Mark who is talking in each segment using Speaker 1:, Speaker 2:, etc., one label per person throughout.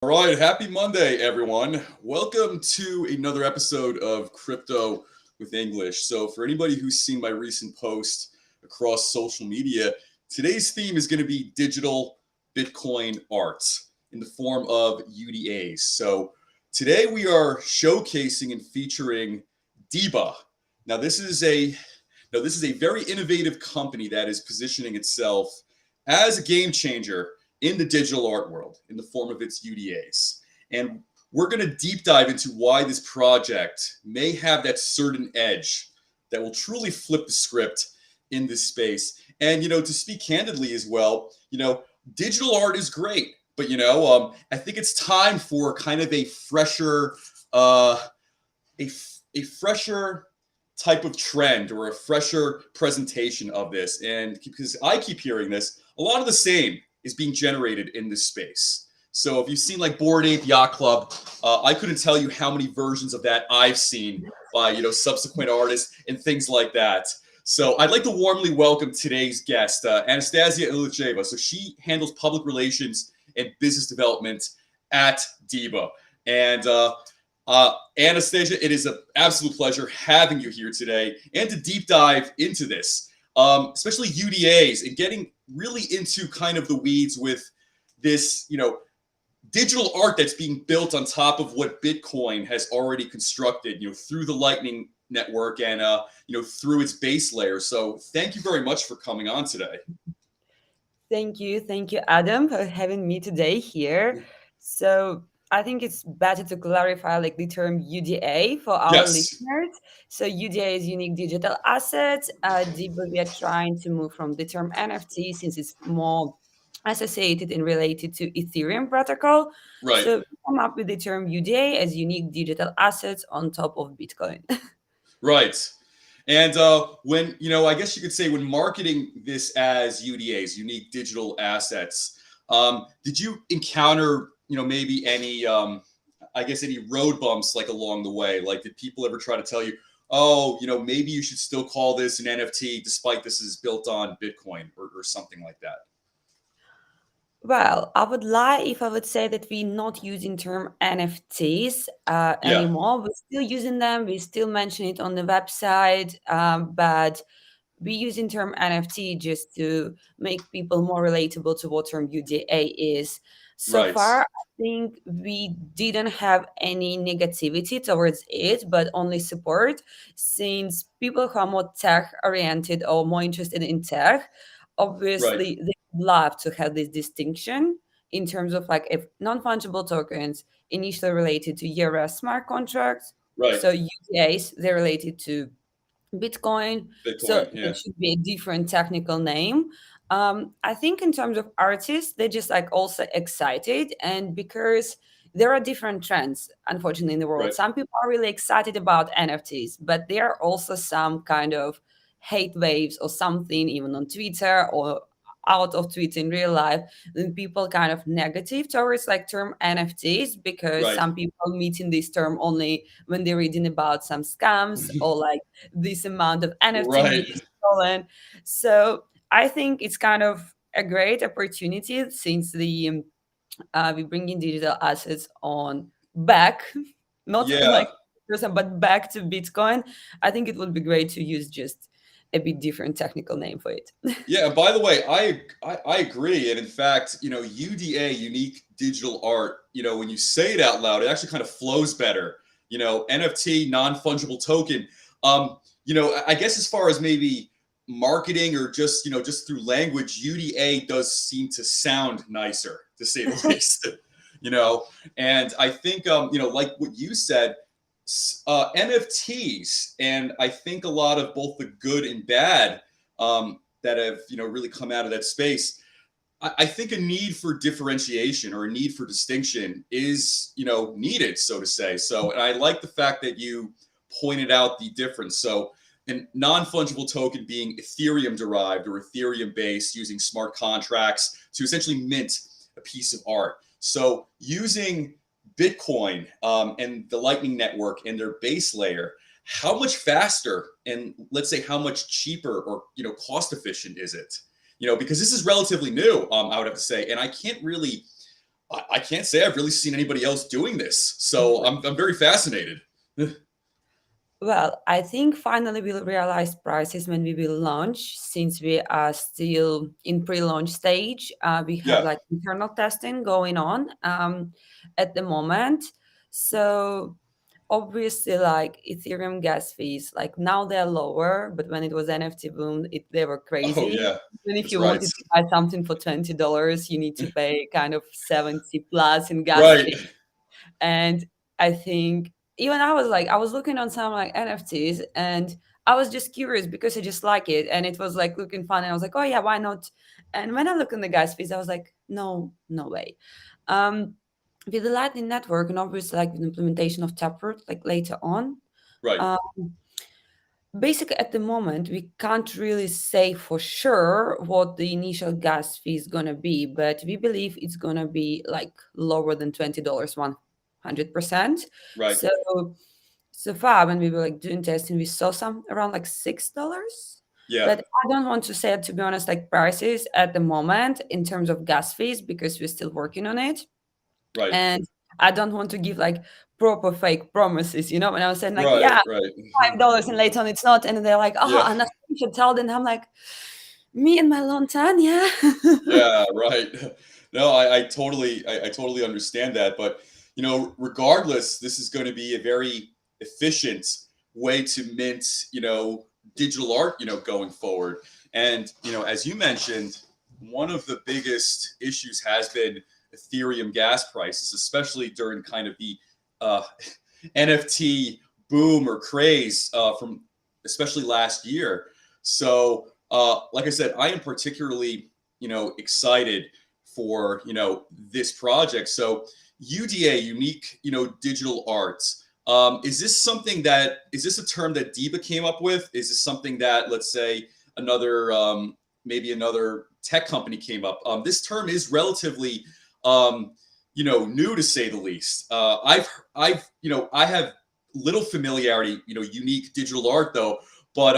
Speaker 1: All right, happy Monday, everyone. Welcome to another episode of Crypto with English. So, for anybody who's seen my recent post across social media, today's theme is going to be digital Bitcoin art in the form of UDAs. So, today we are showcasing and featuring DiBA. Now, this is a very innovative company that is positioning itself as a game changer in the digital art world in the form of its UDAs. And we're going to deep dive into why this project may have that certain edge that will truly flip the script in this space. And, to speak candidly as well, digital art is great, but, I think it's time for kind of a fresher type of trend or a fresher presentation of this. And because I keep hearing this, a lot of the same is being generated in this space. So if you've seen like Bored Ape Yacht Club, I couldn't tell you how many versions of that I've seen by subsequent artists and things like that. So I'd like to warmly welcome today's guest, Anastasiia Ilicheva. So she handles public relations and business development at DiBA. And Anastasiia, it is an absolute pleasure having you here today and to deep dive into this. Especially UDAs and getting really into kind of the weeds with this, digital art that's being built on top of what Bitcoin has already constructed, through the Lightning Network and, through its base layer. So thank you very much for coming on today.
Speaker 2: Thank you. Thank you, Adam, for having me today here. So I think it's better to clarify like the term UDA for our
Speaker 1: Yes.
Speaker 2: listeners. So UDA is unique digital assets. We are trying to move from the term NFT since it's more associated and related to Ethereum protocol.
Speaker 1: Right.
Speaker 2: So we come up with the term UDA as unique digital assets on top of Bitcoin.
Speaker 1: Right. And when, I guess you could say when marketing this as UDAs, unique digital assets, did you encounter, maybe any, any road bumps like along the way? Like, did people ever try to tell you, oh, maybe you should still call this an NFT despite this is built on Bitcoin or something like that?
Speaker 2: Well, I would lie if I would say that we're not using term NFTs
Speaker 1: Yeah.
Speaker 2: anymore. We're still using them. We still mention it on the website, but we using term NFT just to make people more relatable to what term UDA is. So
Speaker 1: Right.
Speaker 2: far, I think we didn't have any negativity towards it, but only support, since people who are more tech oriented or more interested in tech,
Speaker 1: Right.
Speaker 2: obviously they would love to have this distinction in terms of like if non-fungible tokens initially related to ERS smart contracts.
Speaker 1: Right.
Speaker 2: So UDAs, they're related to Bitcoin, so
Speaker 1: Bitcoin.
Speaker 2: it
Speaker 1: Yeah.
Speaker 2: should be a different technical name. I think in terms of artists, they're just like also excited, and because there are different trends, unfortunately, in the world.
Speaker 1: Right.
Speaker 2: Some people are really excited about NFTs, but there are also some kind of hate waves or something, even on Twitter or out of Twitter in real life, then people kind of negative towards like term NFTs because
Speaker 1: Right.
Speaker 2: some people meet in this term only when they're reading about some scams or like this amount of NFT
Speaker 1: Right.
Speaker 2: being stolen. So I think it's kind of a great opportunity since we bring in digital assets on back, not
Speaker 1: Yeah.
Speaker 2: like person, but back to Bitcoin. I think it would be great to use just a bit different technical name for it.
Speaker 1: Yeah, and by the way, I agree. And in fact, UDA, unique digital art, when you say it out loud, it actually kind of flows better. NFT, non-fungible token. I guess as far as maybe marketing or just through language, UDA does seem to sound nicer, to say the least. you know, and I think like what you said, NFTs, and I think a lot of both the good and bad that have really come out of that space. I think a need for differentiation or a need for distinction is needed, so to say. So, and I like the fact that you pointed out the difference. So, a non-fungible token being Ethereum derived or Ethereum based, using smart contracts to essentially mint a piece of art. So, using Bitcoin and the Lightning Network and their base layer, how much faster and let's say how much cheaper or cost efficient is it? Because this is relatively new, I would have to say, and I can't really I can't say I've really seen anybody else doing this. So I'm very fascinated.
Speaker 2: Well, I think finally we'll realize prices when we will launch, since we are still in pre-launch stage. We have
Speaker 1: Yeah.
Speaker 2: like internal testing going on at the moment. So obviously, like Ethereum gas fees, like now they're lower, but when it was NFT boom, they were
Speaker 1: Oh
Speaker 2: crazy.
Speaker 1: yeah.
Speaker 2: Even if
Speaker 1: That's
Speaker 2: you
Speaker 1: right.
Speaker 2: wanted to buy something for $20, you need to pay kind of 70 plus in gas
Speaker 1: Right.
Speaker 2: fee. And I think even I was like, I was looking on some like NFTs, and I was just curious because I just like it and it was like looking fun. And I was like, oh yeah, why not? And when I look in the gas fees, I was like, no, no way. Um, with the Lightning Network and obviously like with the implementation of Taproot, like later on,
Speaker 1: Right.
Speaker 2: uh, basically at the moment we can't really say for sure what the initial gas fee is going to be, but we believe it's going to be like lower than $20 100%.
Speaker 1: Right.
Speaker 2: So so far when we were like doing testing, we saw some around like $6,
Speaker 1: Yeah.
Speaker 2: but I don't want to say, to be honest, like prices at the moment in terms of gas fees because we're still working on it.
Speaker 1: Right.
Speaker 2: And I don't want to give like proper fake promises, when I was saying like,
Speaker 1: Right.
Speaker 2: yeah,
Speaker 1: Right.
Speaker 2: $5 and later on it's not, and they're like, oh,
Speaker 1: Yeah.
Speaker 2: Anastasiia told, and I'm like, me and my long time, yeah.
Speaker 1: Yeah. Right. No, I totally understand that. But regardless, this is going to be a very efficient way to mint, digital art, going forward. And as you mentioned, one of the biggest issues has been Ethereum gas prices, especially during kind of the uh, NFT boom or craze from especially last year. So, like I said, I am particularly, excited for, this project. So, UDA, unique, digital arts. Is this a term that DiBA came up with? Is this something that, let's say, another, maybe another tech company came up? This term is relatively, new to say the least. I have little familiarity, unique digital art though. But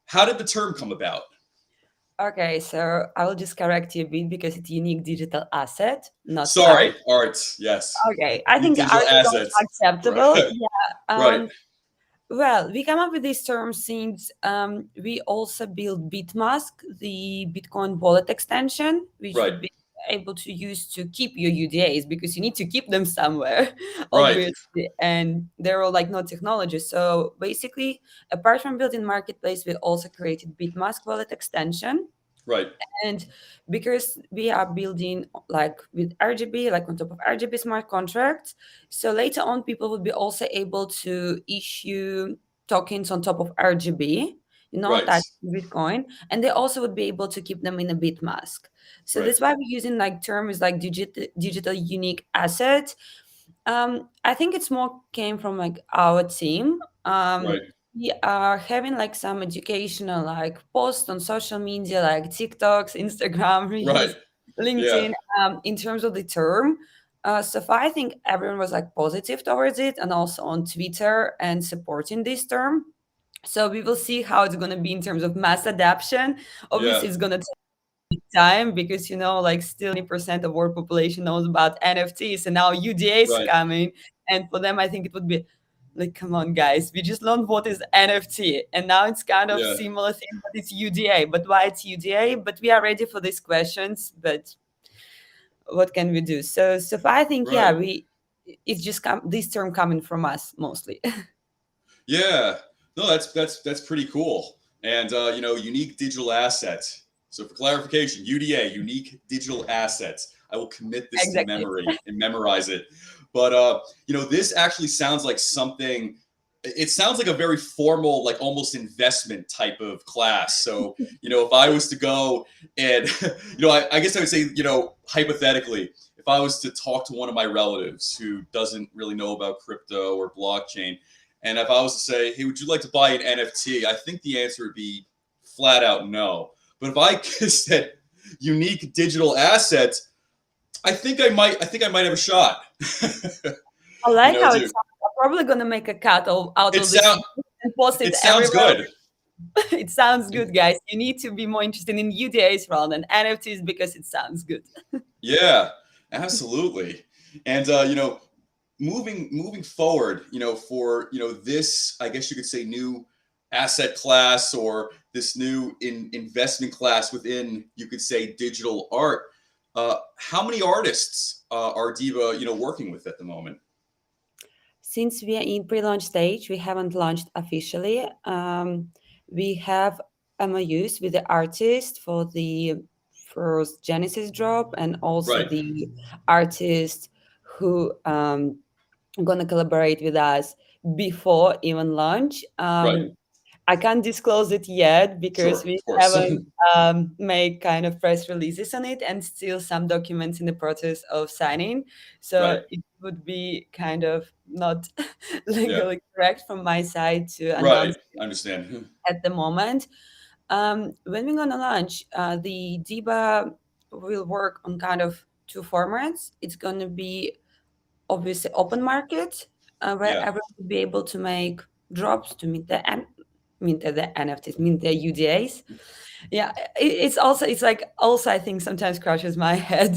Speaker 1: how did the term come about?
Speaker 2: Okay, so I will just correct you a bit because it's unique digital asset, not art.
Speaker 1: Sorry, art. Yes,
Speaker 2: Okay, I
Speaker 1: unique
Speaker 2: think art
Speaker 1: digital
Speaker 2: is also
Speaker 1: assets.
Speaker 2: acceptable.
Speaker 1: Right.
Speaker 2: Yeah.
Speaker 1: Right.
Speaker 2: Well, we come up with this term since we also build Bitmask, the Bitcoin wallet extension, which
Speaker 1: Right.
Speaker 2: would be able to use to keep your UDAs because you need to keep them somewhere,
Speaker 1: Right.
Speaker 2: obviously. And they're all like no technology. So basically, apart from building marketplace, we also created Bitmask wallet extension.
Speaker 1: Right.
Speaker 2: And because we are building like with RGB, like on top of RGB smart contracts, so later on people will be also able to issue tokens on top of RGB,
Speaker 1: Right.
Speaker 2: attached to Bitcoin, and they also would be able to keep them in a Bitmask. So
Speaker 1: Right.
Speaker 2: that's why we're using like terms like digital unique asset. I think it's more came from like our team.
Speaker 1: Right.
Speaker 2: We are having like some educational like posts on social media like TikToks, Instagram
Speaker 1: Right.
Speaker 2: Reels,
Speaker 1: Yeah.
Speaker 2: LinkedIn, in terms of the term. So far, I think everyone was like positive towards it, and also on Twitter and supporting this term. So we will see how it's going to be in terms of mass adoption.
Speaker 1: Yeah.
Speaker 2: Obviously, it's going to time because like still 20% of world population knows about NFTs, and now UDA is
Speaker 1: Right.
Speaker 2: coming, and for them I think it would be like, come on guys, we just learned what is NFT, and now it's kind of
Speaker 1: Yeah.
Speaker 2: similar thing, but it's UDA. But why it's UDA? But we are ready for these questions, but what can we do? So far I think, yeah,
Speaker 1: Right.
Speaker 2: we it's just this term coming from us mostly.
Speaker 1: Yeah. No, that's pretty cool. And unique digital assets. So for clarification, UDA, unique digital assets. I will commit this to
Speaker 2: Exactly.
Speaker 1: memory and memorize it. But this actually sounds like something. It sounds like a very formal, like almost investment type of class. So if I was to go and I guess I would say hypothetically, if I was to talk to one of my relatives who doesn't really know about crypto or blockchain, and if I was to say, hey, would you like to buy an NFT? I think the answer would be flat out no. But if I said unique digital assets, I think I might have a shot.
Speaker 2: I like how it
Speaker 1: Dude.
Speaker 2: sounds. I'm probably gonna make a cut out
Speaker 1: It
Speaker 2: of this
Speaker 1: sound
Speaker 2: and post it
Speaker 1: it sounds
Speaker 2: everywhere.
Speaker 1: good.
Speaker 2: It sounds good, guys. You need to be more interested in UDAs rather than NFTs because it sounds good.
Speaker 1: Yeah. Absolutely. And moving forward, for this, I guess you could say, new asset class, or this new investment class within, you could say, digital art. How many artists are Diva, working with at the moment?
Speaker 2: Since we are in pre-launch stage, we haven't launched officially. We have MOUs with the artist for the first Genesis drop, and also
Speaker 1: Right,
Speaker 2: the artist who gonna collaborate with us before even launch.
Speaker 1: right.
Speaker 2: I can't disclose it yet
Speaker 1: Sure,
Speaker 2: because we
Speaker 1: of course.
Speaker 2: haven't made kind of press releases on it, and still some documents in the process of signing.
Speaker 1: Right.
Speaker 2: So it would be kind of not
Speaker 1: Yeah.
Speaker 2: legally correct from my side to
Speaker 1: Right.
Speaker 2: announce
Speaker 1: I understand.
Speaker 2: at the moment. When we're gonna launch, the DiBA will work on kind of two formats. It's gonna be obviously open market, where
Speaker 1: Yeah.
Speaker 2: everyone will be able to make drops to mint the NFTs, mint the UDAs. Yeah, it's also, it's like also I think sometimes crushes my head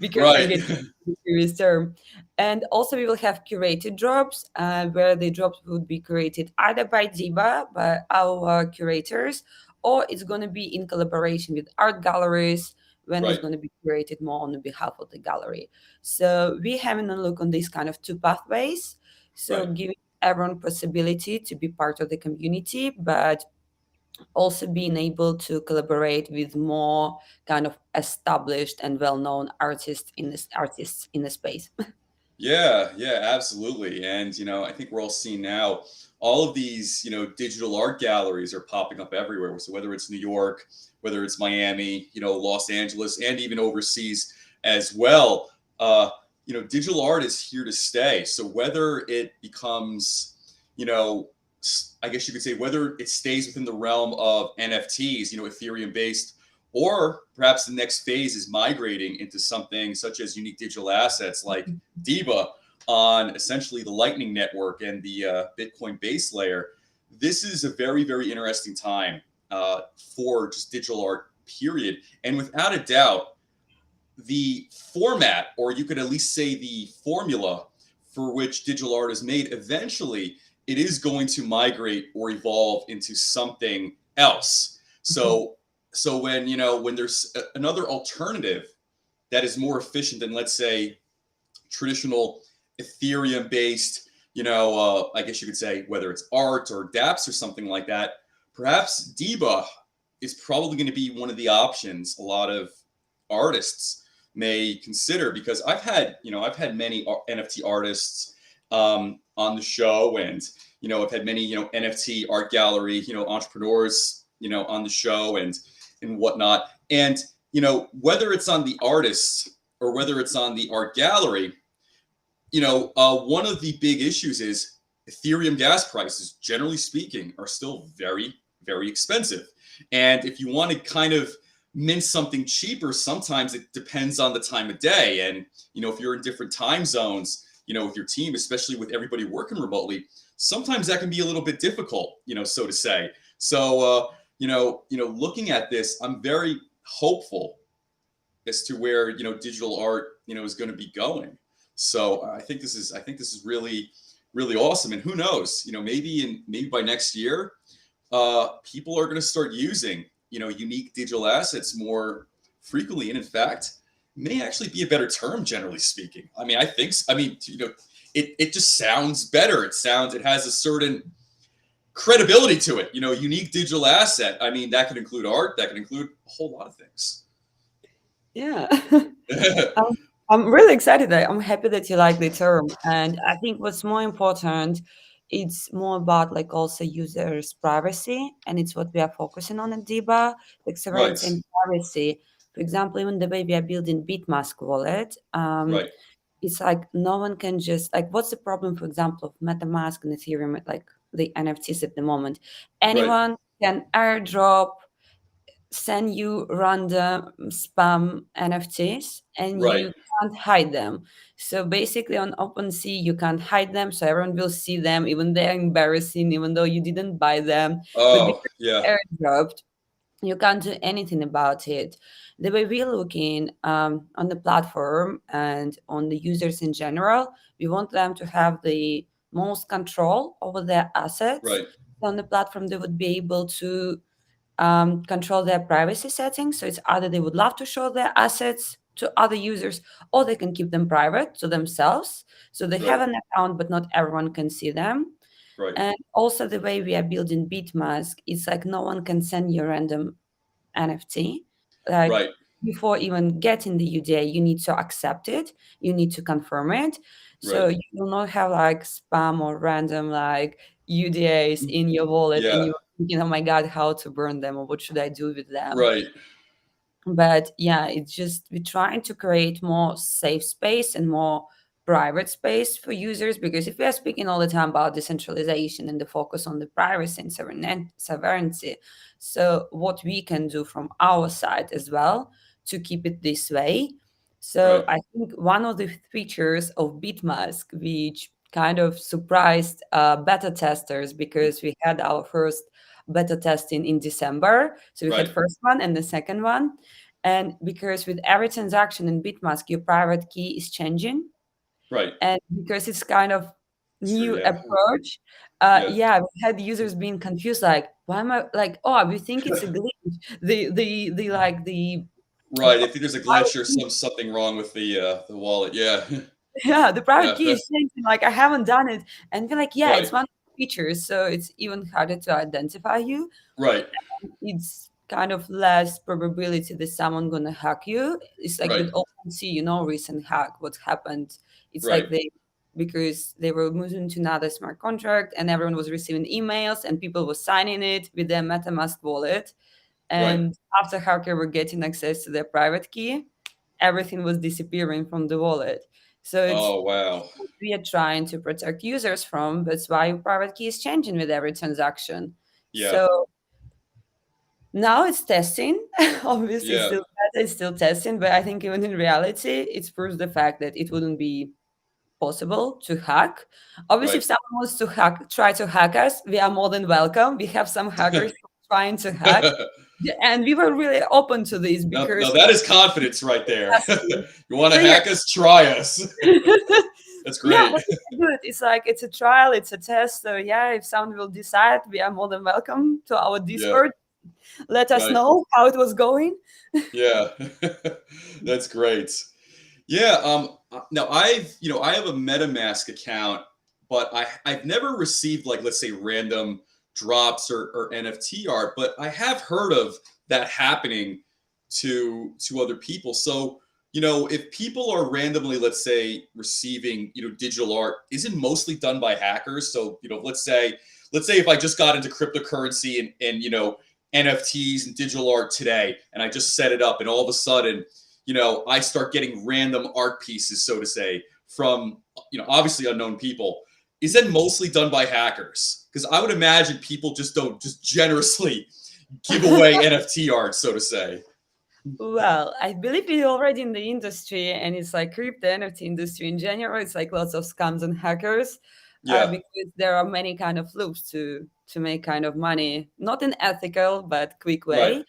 Speaker 2: because I'm
Speaker 1: Right.
Speaker 2: getting the serious term. And also we will have curated drops, where the drops would be curated either by DiBA, by our curators, or it's going to be in collaboration with art galleries, when it's
Speaker 1: Right.
Speaker 2: going to be curated more on the behalf of the gallery. So we having a look on these kind of two pathways. So
Speaker 1: Right.
Speaker 2: giving everyone possibility to be part of the community, but also being able to collaborate with more kind of established and well-known artists in the space.
Speaker 1: Yeah, yeah, absolutely. And I think we're all seeing now all of these, digital art galleries are popping up everywhere. So whether it's New York, whether it's Miami, Los Angeles, and even overseas as well, digital art is here to stay. So whether it becomes, I guess you could say, whether it stays within the realm of NFTs, Ethereum based, or perhaps the next phase is migrating into something such as unique digital assets like DiBA on essentially the Lightning Network and the Bitcoin base layer. This is a very, very interesting time for just digital art, period. And without a doubt, the format, or you could at least say the formula for which digital art is made, eventually it is going to migrate or evolve into something else. So when there's another alternative that is more efficient than, let's say, traditional Ethereum based, I guess you could say, whether it's art or dApps or something like that, perhaps DiBA is probably going to be one of the options a lot of artists may consider, because I've had many NFT artists on the show, and I've had many NFT art gallery entrepreneurs on the show and whatnot, and whether it's on the artists or whether it's on the art gallery, one of the big issues is Ethereum gas prices, generally speaking, are still very, very expensive. And if you want to kind of mint something cheaper, sometimes it depends on the time of day. And, if you're in different time zones, with your team, especially with everybody working remotely, sometimes that can be a little bit difficult, so to say. So, looking at this, I'm very hopeful as to where digital art is going to be going. So I think this is really, really awesome. And who knows, maybe by next year, people are going to start using unique digital assets more frequently, and in fact, may actually be a better term, generally speaking. I mean, it just sounds better. It has a certain credibility to it. Unique digital asset. I mean, that could include art. That could include a whole lot of things.
Speaker 2: Yeah. I'm really excited. I'm happy that you like the term. And I think what's more important, it's more about like also users' privacy. And it's what we are focusing on at DiBA, like
Speaker 1: Right,
Speaker 2: sovereignty and privacy. For example, even the way we are building BitMask wallet,
Speaker 1: right,
Speaker 2: it's like no one can just like, what's the problem, for example, of MetaMask and Ethereum, like the NFTs at the moment?
Speaker 1: right,
Speaker 2: Anyone can airdrop, send you random spam NFTs, and
Speaker 1: right.
Speaker 2: you can't hide them. So basically on OpenSea you can't hide them, so everyone will see them, even they're embarrassing, even though you didn't buy them. But
Speaker 1: Oh,
Speaker 2: because
Speaker 1: yeah,
Speaker 2: they're airdropped, You can't do anything about it. The way we're looking on the platform and on the users in general, we want them to have the most control over their assets.
Speaker 1: Right.
Speaker 2: On the platform, they would be able to control their privacy settings. So it's either they would love to show their assets to other users, or they can keep them private to themselves. So they have
Speaker 1: Right.
Speaker 2: an account, but not everyone can see them.
Speaker 1: Right.
Speaker 2: And also the way we are building Bitmask, it's like no one can send you random NFT. Like
Speaker 1: Right.
Speaker 2: before even getting the UDA, you need to accept it, you need to confirm it. So
Speaker 1: Right.
Speaker 2: you will not have like spam or random like UDAs in your wallet and
Speaker 1: Yeah.
Speaker 2: you're thinking, oh my God, how to burn them or what should I do with them?
Speaker 1: Right.
Speaker 2: But yeah, it's just we're trying to create more safe space and more private space for users, because if we are speaking all the time about decentralization and the focus on the privacy and sovereignty, so what we can do from our side as well to keep it this way. So
Speaker 1: Right.
Speaker 2: I think one of the features of Bitmask which kind of surprised beta testers, because we had our first beta testing in December, so we had
Speaker 1: Right.
Speaker 2: first one and the second one. And because with every transaction in Bitmask, your private key is changing.
Speaker 1: Right.
Speaker 2: And because it's kind of
Speaker 1: True.
Speaker 2: new
Speaker 1: Yeah.
Speaker 2: approach,
Speaker 1: Yeah.
Speaker 2: yeah, we had users being confused, like, why am I like, oh, we think it's a glitch. The like the
Speaker 1: Right. If there's a glitch or something wrong with the wallet. Yeah.
Speaker 2: yeah, the private
Speaker 1: Yeah.
Speaker 2: key is changing, like I haven't done it. And we're like, yeah,
Speaker 1: Right.
Speaker 2: it's one of the features, so it's even harder to identify you.
Speaker 1: Right.
Speaker 2: It's kind of less probability that someone gonna hack you. It's like
Speaker 1: Right.
Speaker 2: with OpenSea, recent hack, what happened. It's
Speaker 1: Right.
Speaker 2: like they because they were moving to another smart contract and everyone was receiving emails and people were signing it with their MetaMask wallet.
Speaker 1: Right.
Speaker 2: And after hacker were getting access to their private key, everything was disappearing from the wallet. So it's
Speaker 1: Oh wow.
Speaker 2: what we are trying to protect users from. That's why your private key is changing with every transaction.
Speaker 1: Yeah.
Speaker 2: So now it's testing. Obviously, it's
Speaker 1: Yeah.
Speaker 2: still beta, it's still testing, but I think even in reality, it proves the fact that it wouldn't be possible to hack. Obviously,
Speaker 1: Right.
Speaker 2: if someone wants to try to hack us, we are more than welcome. We have some hackers trying to hack, and we were really open to this
Speaker 1: No,
Speaker 2: because
Speaker 1: that is confidence right there.
Speaker 2: testing.
Speaker 1: You want
Speaker 2: So
Speaker 1: to
Speaker 2: yeah.
Speaker 1: hack us? Try us. That's
Speaker 2: Yeah,
Speaker 1: great.
Speaker 2: but it's good. It's like it's a trial, it's a test. So yeah, if someone will decide, we are more than welcome to our
Speaker 1: Yeah.
Speaker 2: Discord. Let us
Speaker 1: Right.
Speaker 2: know how it was going.
Speaker 1: Yeah. That's great. Yeah. Now I have a MetaMask account, but I've never received, like, let's say, random drops or NFT art, but I have heard of that happening to other people. So, if people are randomly, let's say, receiving, digital art, is it mostly done by hackers? So, let's say if I just got into cryptocurrency and NFTs and digital art today, and I just set it up, and all of a sudden, I start getting random art pieces, so to say, from, obviously unknown people. Is that mostly done by hackers? Because I would imagine people just don't just generously give away NFT art, so to say.
Speaker 2: Well, I believe we're already in the industry, and it's like crypto NFT industry in general. It's like lots of scams and hackers,
Speaker 1: Yeah.
Speaker 2: because there are many kind of loops to make kind of money, not in ethical but quick
Speaker 1: Right.
Speaker 2: way.
Speaker 1: Right.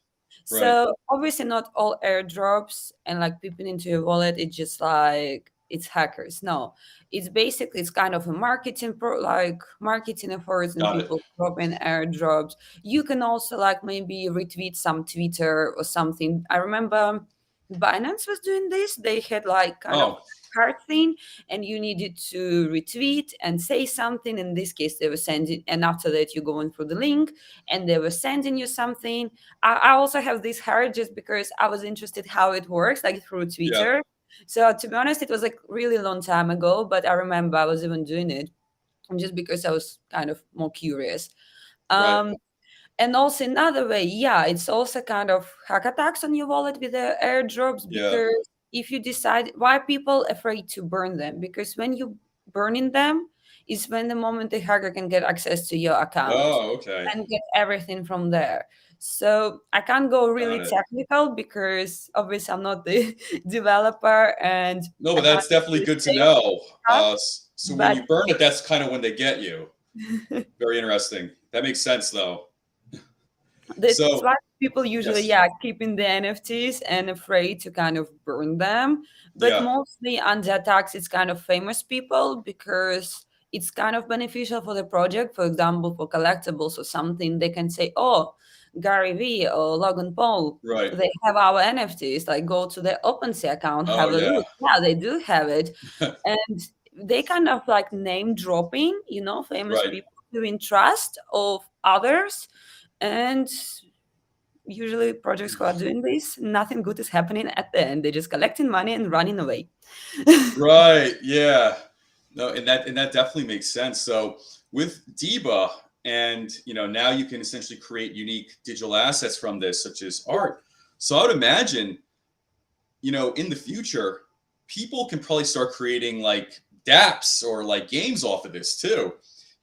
Speaker 2: So obviously, not all airdrops and like people into your wallet. It's just like it's hackers. No, it's kind of a like marketing efforts and
Speaker 1: Got it.
Speaker 2: people dropping airdrops. You can also like maybe retweet some Twitter or something. I remember Binance was doing this. They had like kind of
Speaker 1: Oh.
Speaker 2: card thing, and you needed to retweet and say something. In this case, they were sending, and after that, you go in through the link, and they were sending you something. I also have this heart just because I was interested how it works, like through
Speaker 1: Yeah.
Speaker 2: Twitter. So to be honest, it was like really long time ago, but I remember I was even doing it just because I was kind of more curious.
Speaker 1: Right.
Speaker 2: Um, and also another way, yeah, it's also kind of hack attacks on your wallet with the airdrops,
Speaker 1: Yeah.
Speaker 2: because if you decide why are people afraid to burn them, because when you burning them is when the moment the hacker can get access to your account
Speaker 1: Oh, okay.
Speaker 2: and get everything from there. So I can't go really
Speaker 1: Got it.
Speaker 2: technical because obviously I'm not the developer and
Speaker 1: No,
Speaker 2: I
Speaker 1: but
Speaker 2: can't
Speaker 1: that's definitely
Speaker 2: really
Speaker 1: good to
Speaker 2: say
Speaker 1: know.
Speaker 2: stuff.
Speaker 1: So when
Speaker 2: But
Speaker 1: you burn it, that's kind of when they get you. Very interesting. That makes sense, though.
Speaker 2: That's
Speaker 1: So
Speaker 2: why people usually,
Speaker 1: yes,
Speaker 2: yeah, keeping the NFTs and afraid to kind of burn them. But
Speaker 1: yeah,
Speaker 2: mostly on the attacks, it's kind of famous people because it's kind of beneficial for the project. For example, for collectibles or something, they can say, "Oh, Gary V or Logan Paul,
Speaker 1: right.
Speaker 2: they have our NFTs. Like, go to their OpenSea account,
Speaker 1: Oh
Speaker 2: have a
Speaker 1: yeah,
Speaker 2: look. Yeah, they do have it." And they kind of like name dropping, famous
Speaker 1: right.
Speaker 2: people doing trust of others. And usually projects who are doing this, nothing good is happening at the end. They're just collecting money and running away.
Speaker 1: Right. Yeah. No, and that definitely makes sense. So with DiBA, and now you can essentially create unique digital assets from this, such as art. So I would imagine, in the future, people can probably start creating like dApps or like games off of this too.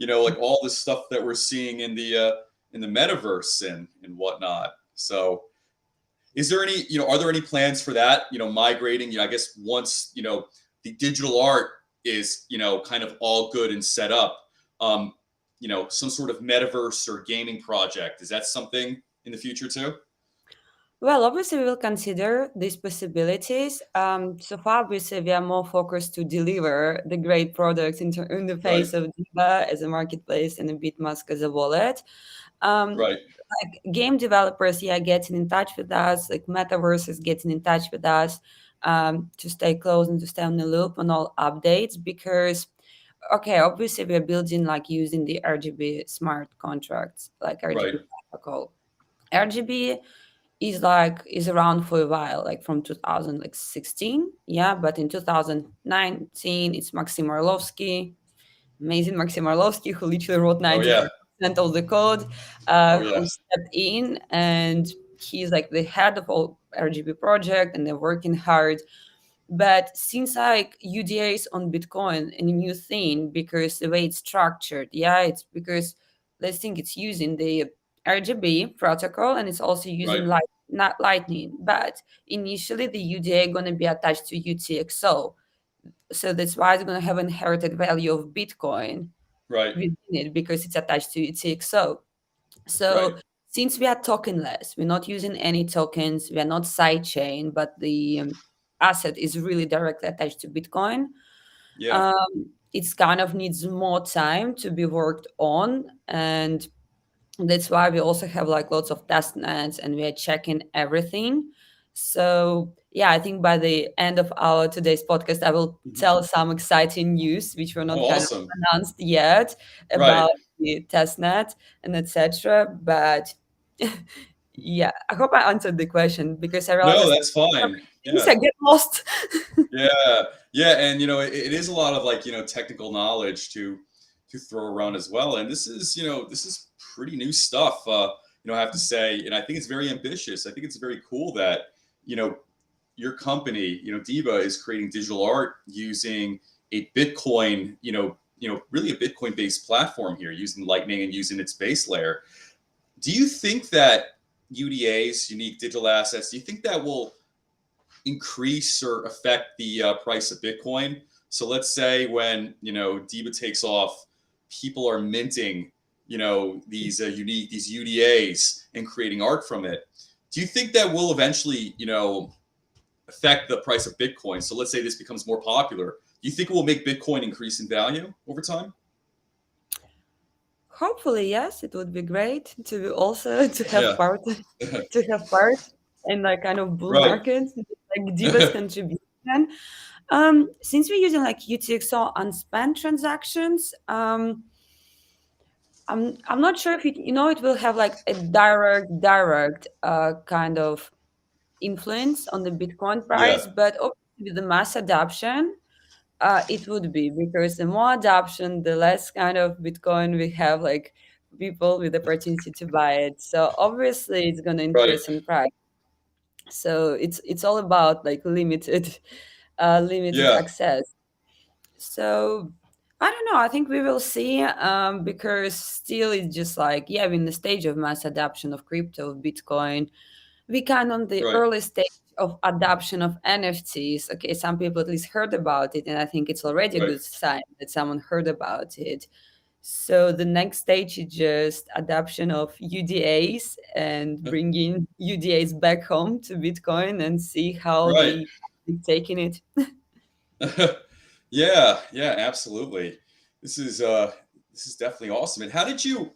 Speaker 1: Like all the stuff that we're seeing in the metaverse and whatnot. So is there any, are there any plans for that, migrating, I guess once, the digital art is, kind of all good and set up, um, some sort of metaverse or gaming project. Is that something in the future too?
Speaker 2: Well, obviously, we will consider these possibilities. So far, obviously, we are more focused to deliver the great products in the
Speaker 1: Right,
Speaker 2: face of DiBA as a marketplace and a BitMask as a wallet. Um,
Speaker 1: right,
Speaker 2: like game developers, yeah, getting in touch with us, like Metaverse is getting in touch with us to stay close and to stay on the loop on all updates because, okay, obviously, we are building like using the RGB smart contracts, like
Speaker 1: right,
Speaker 2: RGB protocol. RGB is around for a while, like from 2016, yeah. But in 2019, it's Maxim Orlovsky, amazing Maxim Orlovsky, who literally wrote
Speaker 1: oh yeah,
Speaker 2: 95% of the code,
Speaker 1: oh
Speaker 2: who
Speaker 1: yeah,
Speaker 2: stepped in, and he's like the head of all RGB project, and they're working hard. But since like UDA is on Bitcoin and a new thing because the way it's structured, yeah, it's because let's think it's using the RGB protocol and it's also
Speaker 1: right,
Speaker 2: using not Lightning. But initially the UDA going to be attached to UTXO, so that's why it's going to have inherited value of Bitcoin
Speaker 1: right,
Speaker 2: within it because it's attached to UTXO.
Speaker 1: right,
Speaker 2: So since we are tokenless, we're not using any tokens, we are not sidechain, but the asset is really directly attached to Bitcoin.
Speaker 1: yeah,
Speaker 2: It's kind of needs more time to be worked on, and that's why we also have like lots of test nets and we are checking everything. So yeah, I think by the end of our today's podcast, I will
Speaker 1: Mhm.
Speaker 2: tell some exciting news which were
Speaker 1: Oh
Speaker 2: not kind of
Speaker 1: awesome,
Speaker 2: announced yet
Speaker 1: right.
Speaker 2: about the test net and etc. But yeah, I hope I answered the question because I realized
Speaker 1: No,
Speaker 2: there's
Speaker 1: that's
Speaker 2: so
Speaker 1: fine.
Speaker 2: many things
Speaker 1: Yeah.
Speaker 2: I get lost.
Speaker 1: Yeah, yeah, and it is a lot of like technical knowledge to throw around as well, and this is pretty new stuff. I have to say, and I think it's very ambitious. I think it's very cool that you know your company, DiBA, is creating digital art using a Bitcoin, really a Bitcoin based platform here, using Lightning and using its base layer. Do you think that UDAs, unique digital assets, do you think that will increase or affect the price of Bitcoin? So let's say when DiBA takes off, people are minting these unique these UDAs and creating art from it. Do you think that will eventually affect the price of Bitcoin? So let's say this becomes more popular. Do you think it will make Bitcoin increase in value over time?
Speaker 2: Hopefully, yes, it would be great to also to have
Speaker 1: Yeah.
Speaker 2: part to have part in that kind of bull
Speaker 1: Right.
Speaker 2: market, like Diva's contribution. Since we're using like UTXO unspent transactions, I'm not sure if it will have like a direct kind of influence on the Bitcoin
Speaker 1: Yeah.
Speaker 2: price, but obviously with the mass adoption, it would be because the more adoption, the less kind of Bitcoin we have, like people with the opportunity to buy it. So obviously, it's going to
Speaker 1: Right.
Speaker 2: increase in price. So it's all about like limited, limited
Speaker 1: Yeah.
Speaker 2: access. So I don't know. I think we will see because still it's just like yeah, we're in the stage of mass adoption of crypto, of Bitcoin. We kind of on the
Speaker 1: Right.
Speaker 2: early stage of adoption of NFTs. Okay, some people at least heard about it, and I think it's already a
Speaker 1: Right.
Speaker 2: good sign that someone heard about it. So the next stage is just adoption of UDAs and bringing UDAs back home to Bitcoin and see how
Speaker 1: Right.
Speaker 2: they taking it.
Speaker 1: Yeah, yeah, absolutely. This is uh this is definitely awesome. And how did you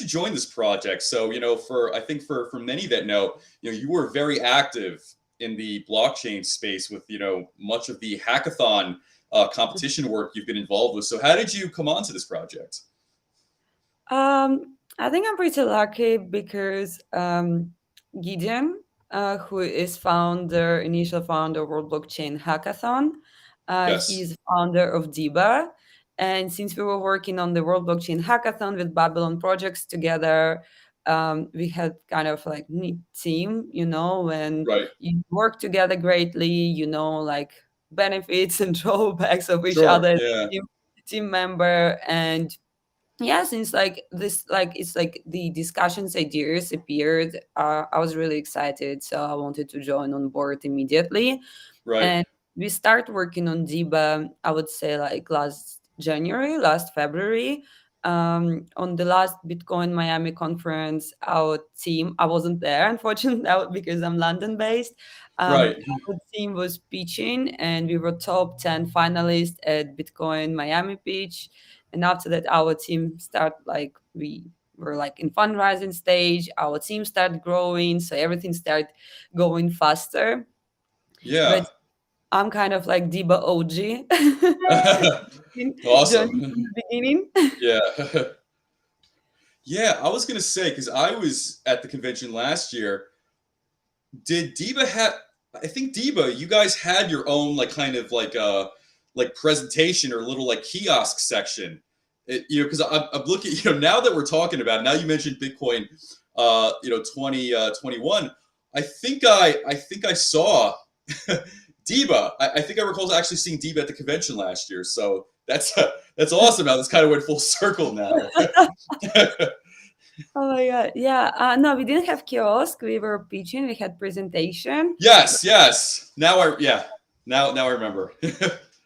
Speaker 1: join this project? So, for I think for many that know, you were very active in the blockchain space with, much of the hackathon competition work you've been involved with. So how did you come onto this project?
Speaker 2: I think I'm pretty lucky because Gideon, who is initial founder of World Blockchain Hackathon,
Speaker 1: Yes.
Speaker 2: he's founder of DiBA. And since we were working on the World Blockchain Hackathon with Babylon projects together, we had kind of like neat team, when
Speaker 1: Right.
Speaker 2: you work together greatly, like benefits and drawbacks of each
Speaker 1: Sure.
Speaker 2: other as
Speaker 1: Yeah.
Speaker 2: a team member. And yeah, since like this like it's like the discussions ideas appeared, I was really excited, so I wanted to join on board immediately.
Speaker 1: Right.
Speaker 2: And we start working on DiBA, I would say like last February. On the last Bitcoin Miami conference, our team, I wasn't there unfortunately because I'm London based.
Speaker 1: Right.
Speaker 2: Our team was pitching and we were top 10 finalists at Bitcoin Miami pitch. And after that, our team start like we were like in fundraising stage. Our team started growing, so everything started going faster. But
Speaker 1: Yeah.
Speaker 2: I'm kind of like DiBA OG, joining
Speaker 1: Awesome.
Speaker 2: from the beginning.
Speaker 1: Yeah. Yeah, I was gonna say because I was at the convention last year. Did DiBA have? I think DiBA, you guys had your own like kind of like presentation or little like kiosk section. Because I'm looking, now that we're talking about it, now you mentioned Bitcoin, 2021. I think I saw DiBA. I think I recall actually seeing DiBA at the convention last year. So that's awesome. How this kind of went full circle now.
Speaker 2: Oh my god! Yeah, no, we didn't have kiosk. We were pitching. We had presentation.
Speaker 1: Yes, yes. Now I remember.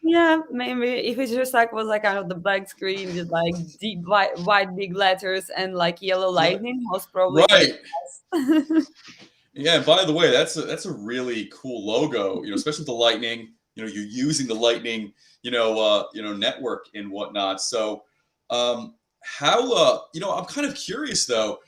Speaker 2: Yeah, maybe if it just like was like kind of the black screen with like deep white big letters and like yellow
Speaker 1: Right.
Speaker 2: lightning, most probably it was
Speaker 1: Right.
Speaker 2: us.
Speaker 1: Yeah, and by the way, that's a really cool logo, especially with the lightning, you're using the lightning, network and whatnot. So how I'm kind of curious though.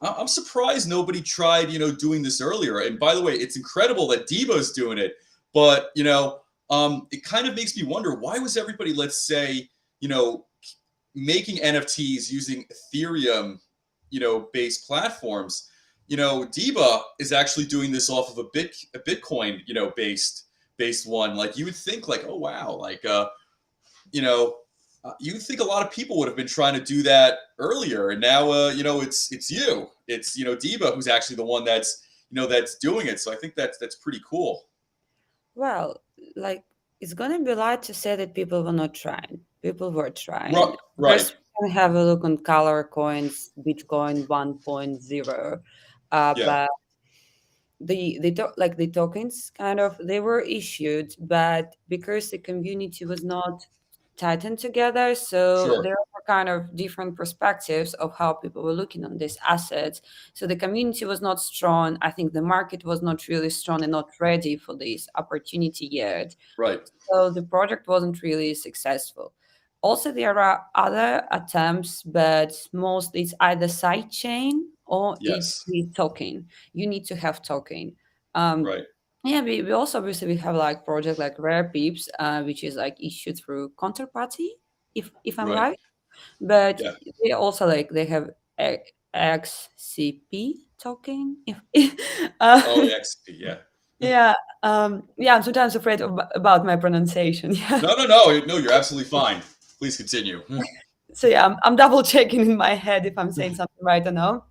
Speaker 1: I'm surprised nobody tried, doing this earlier. And by the way, it's incredible that Devo's doing it, but it kind of makes me wonder why was everybody, let's say, you know, making NFTs using Ethereum, based platforms. DiBA is actually doing this off of a Bitcoin, based one. Like you would think, like, oh wow, like you know, you would think a lot of people would have been trying to do that earlier, and now it's DiBA who's actually the one that's doing it. So I think that's pretty cool.
Speaker 2: Well, like it's gonna be light to say that people were not trying. People were
Speaker 1: Right,
Speaker 2: trying.
Speaker 1: right,
Speaker 2: First, we can have a look on color coins, Bitcoin 1.0.
Speaker 1: yeah,
Speaker 2: But the tokens kind of they were issued, but because the community was not tightened together, so
Speaker 1: sure,
Speaker 2: there were kind of different perspectives of how people were looking on these assets. So the community was not strong. I think the market was not really strong and not ready for this opportunity yet,
Speaker 1: right,
Speaker 2: so the project wasn't really successful. Also, there are other attempts, but mostly it's either side chain or it's
Speaker 1: yes,
Speaker 2: the token. You need to have token. Um,
Speaker 1: right,
Speaker 2: yeah, we also obviously we have like project like Rare Peeps, which is like issued through counterparty, if I'm
Speaker 1: right,
Speaker 2: right. But
Speaker 1: yeah,
Speaker 2: they also like they have XCP token. If uh,
Speaker 1: OXP, yeah.
Speaker 2: yeah, yeah, I'm sometimes afraid about my pronunciation. Yeah.
Speaker 1: No, no, no, no, you're absolutely fine. Please continue.
Speaker 2: So yeah, I'm double checking in my head if I'm saying something right or no.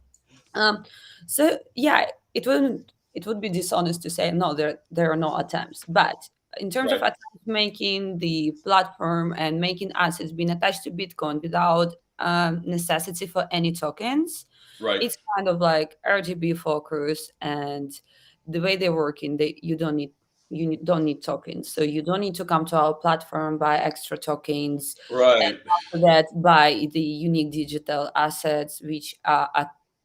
Speaker 2: Um, so yeah, it would be dishonest to say no, there are no attempts. But in terms of
Speaker 1: Right,
Speaker 2: attempts making the platform and making assets being attached to Bitcoin without necessity for any tokens,
Speaker 1: right,
Speaker 2: it's kind of like RGB focus and the way they're working. They you don't need. don't need tokens. So you don't need to come to our platform, buy extra tokens, and
Speaker 1: Right.
Speaker 2: after that buy the unique digital assets which are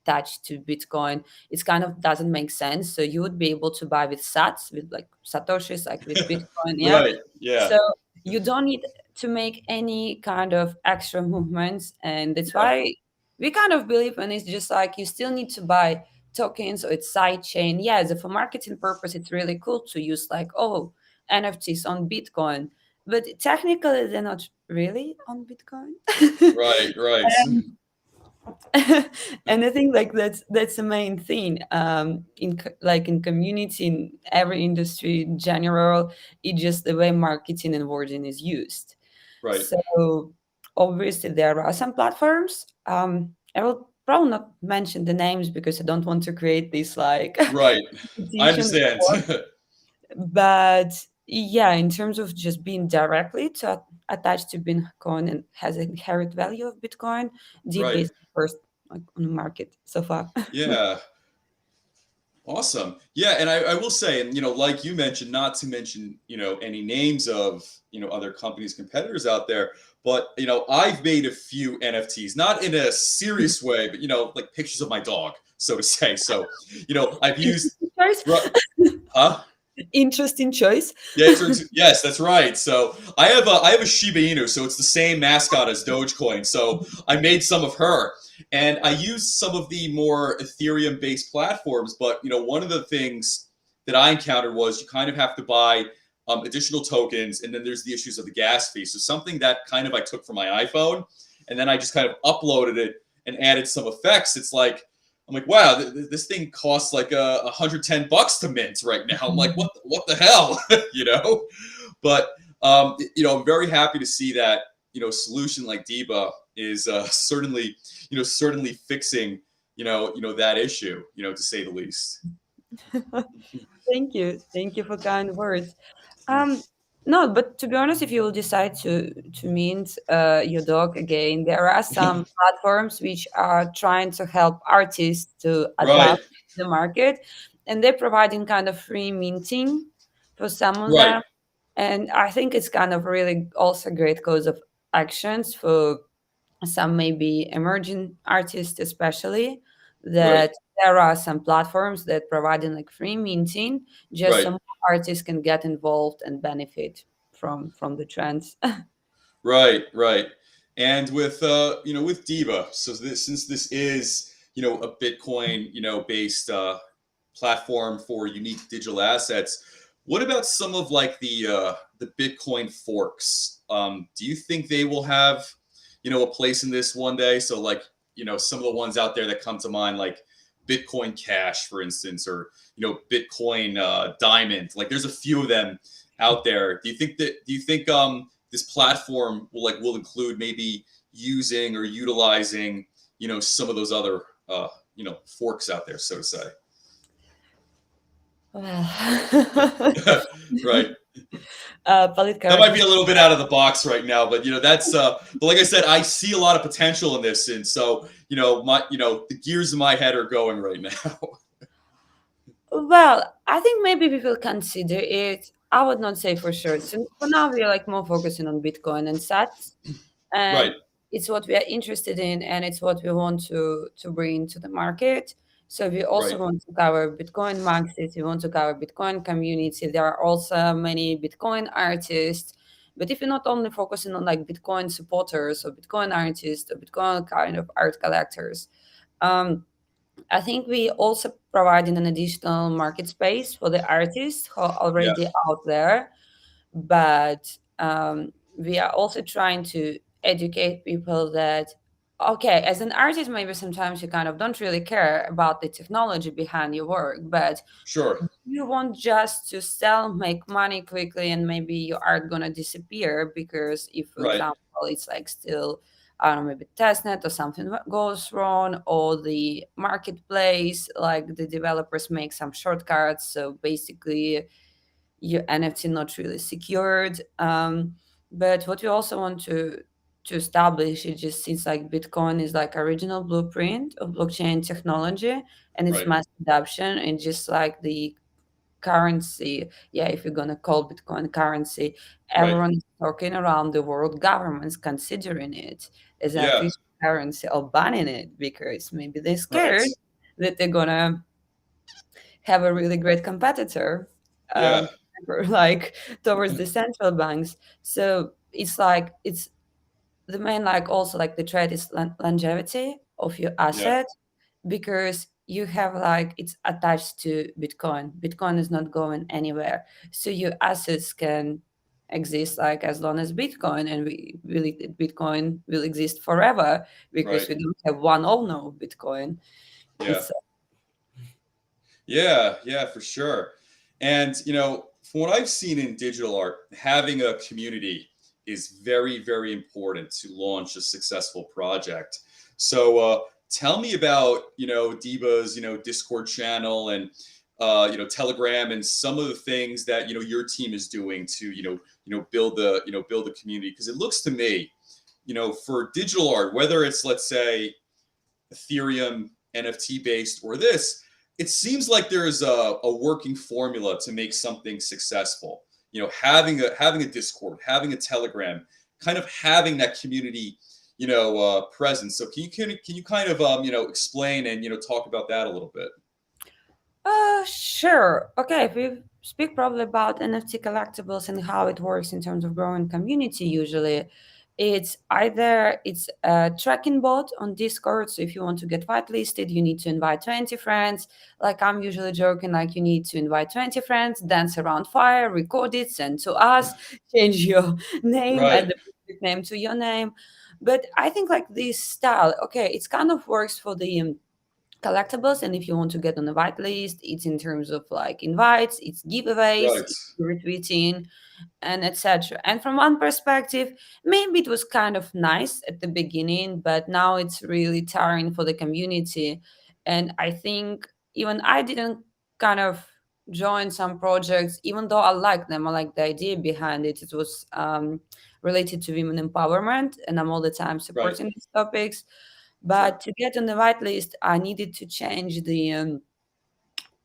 Speaker 2: attached to Bitcoin. It kind of doesn't make sense. So you would be able to buy with sats, with like satoshis, like with Bitcoin, yeah.
Speaker 1: Right. Yeah.
Speaker 2: So you don't need to make any kind of extra movements, and that's
Speaker 1: Yeah.
Speaker 2: why we kind of believe in it's just like you still need to buy tokens or it's side chain. Yes, for marketing purpose, it's really cool to use like, oh, NFTs on Bitcoin, but technically they're not really on Bitcoin.
Speaker 1: Right. Right.
Speaker 2: And I think like that's the main thing in like in community, in every industry in general. It's just the way marketing and wording is used.
Speaker 1: Right.
Speaker 2: So obviously there are some platforms. I will probably not mention the names because I don't want to create this like
Speaker 1: Right. I
Speaker 2: competition.
Speaker 1: understand.
Speaker 2: But yeah, in terms of just being directly attached to Bitcoin and has an inherent value of Bitcoin, DiBA
Speaker 1: Right.
Speaker 2: is the first like on the market so far.
Speaker 1: Yeah. Awesome. Yeah, and I will say, and like you mentioned, not to mention, any names of, other companies, competitors out there, but I've made a few NFTs, not in a serious way, but like pictures of my dog, so to say. So, I've used,
Speaker 2: Interesting choice.
Speaker 1: huh?
Speaker 2: Interesting choice.
Speaker 1: Yeah, yes, that's right. So I have a Shiba Inu, so it's the same mascot as Dogecoin. So I made some of her, and I used some of the more Ethereum-based platforms. But one of the things that I encountered was you kind of have to buy additional tokens, and then there's the issues of the gas fee. So something that kind of I took from my iPhone, and then I just kind of uploaded it and added some effects. It's like I'm like, wow, this thing costs like $110 to mint right now. I'm like, what the hell, you know? But I'm very happy to see that a solution like DiBA is certainly fixing that issue, to say the least.
Speaker 2: Thank you for kind words. Um, no, but to be honest, if you will decide to mint your dog again, there are some platforms which are trying to help artists to
Speaker 1: Right,
Speaker 2: adapt the market, and they're providing kind of free minting for some of
Speaker 1: right,
Speaker 2: them. And I think it's kind of really also great cause of actions for some maybe emerging artists, especially
Speaker 1: right,
Speaker 2: that there are some platforms that providing like free minting just
Speaker 1: right.
Speaker 2: so more artists can get involved and benefit from the trends.
Speaker 1: Right, right. And with Diva, so since this is a Bitcoin based platform for unique digital assets, what about some of like the Bitcoin forks? Do you think they will have a place in this one day? So like some of the ones out there that come to mind, like Bitcoin Cash, for instance, or Bitcoin Diamond. Like there's a few of them out there. Do you think this platform will include maybe using or utilizing some of those other forks out there, so to say?
Speaker 2: Well,
Speaker 1: Right. That might
Speaker 2: politcurity.
Speaker 1: be a little bit out of the box right now, but that's but like I said, I see a lot of potential in this, and so my the gears in my head are going right now.
Speaker 2: Well, I think maybe we will consider it. I would not say for sure. So for now, we are like more focusing on Bitcoin and Sats,
Speaker 1: Right,
Speaker 2: and it's what we are interested in, and it's what we want to bring to the market. So we also
Speaker 1: right,
Speaker 2: want to cover Bitcoin markets. We want to cover Bitcoin community. There are also many Bitcoin artists. But if you're not only focusing on like Bitcoin supporters or Bitcoin artists or Bitcoin kind of art collectors, um, I think we also providing an additional market space for the artists who are
Speaker 1: yeah,
Speaker 2: already out there, but we are also trying to educate people that okay, as an artist, maybe sometimes you kind of don't really care about the technology behind your work, but
Speaker 1: sure,
Speaker 2: you want just to sell, make money quickly, and maybe your art gonna disappear because if, for
Speaker 1: right,
Speaker 2: example, it's like still, I don't know, maybe testnet or something goes wrong, or the marketplace, like the developers make some shortcuts, so basically your NFT not really secured. But what we also want to establish it just seems like Bitcoin is like original blueprint of blockchain technology and its
Speaker 1: right,
Speaker 2: mass adoption and just like the currency, yeah, if you're gonna call Bitcoin currency,
Speaker 1: Right.
Speaker 2: everyone is talking around the world, governments considering it as an
Speaker 1: Yeah.
Speaker 2: official currency or banning it because maybe they're
Speaker 1: Right.
Speaker 2: scared that they're gonna have a really great competitor,
Speaker 1: Yeah.
Speaker 2: um, like towards the central banks. So it's like it's the main, like also like the trade is longevity of your
Speaker 1: Yeah.
Speaker 2: asset, because you have like it's attached to Bitcoin. Bitcoin is not going anywhere, so your assets can exist like as long as Bitcoin, and we really Bitcoin will exist forever because
Speaker 1: Right.
Speaker 2: we don't have one owner of Bitcoin.
Speaker 1: Yeah.
Speaker 2: It's
Speaker 1: Yeah. Yeah. For sure. And from what I've seen in digital art, having a community is very, very important to launch a successful project. So tell me about DiBA's Discord channel and Telegram and some of the things that your team is doing to build the community, because it looks to me for digital art, whether it's, let's say, Ethereum NFT based or this, it seems like there's a working formula to make something successful. Having a Discord, having a Telegram, kind of having that community, presence. So can you kind of explain and talk about that a little bit?
Speaker 2: Sure. Okay, if we speak probably about NFT collectibles and how it works in terms of growing community, usually it's either it's a tracking bot on Discord. So if you want to get whitelisted, you need to invite 20 friends. Like I'm usually joking, like you need to invite 20 friends, dance around fire, record it, send to us, change your name,
Speaker 1: Right.
Speaker 2: add the perfect name to your name. But I think like this style, okay, it's kind of works for the collectibles, and if you want to get on the whitelist, it's in terms of like invites, it's giveaways,
Speaker 1: Right.
Speaker 2: it's retweeting, and etc. And from one perspective, maybe it was kind of nice at the beginning, but now it's really tiring for the community. And I think even I didn't kind of join some projects, even though I like them, I like the idea behind it. It was related to women empowerment, and I'm all the time
Speaker 1: Right.
Speaker 2: supporting these topics.
Speaker 1: Sure.
Speaker 2: But to get on the whitelist, I needed to change the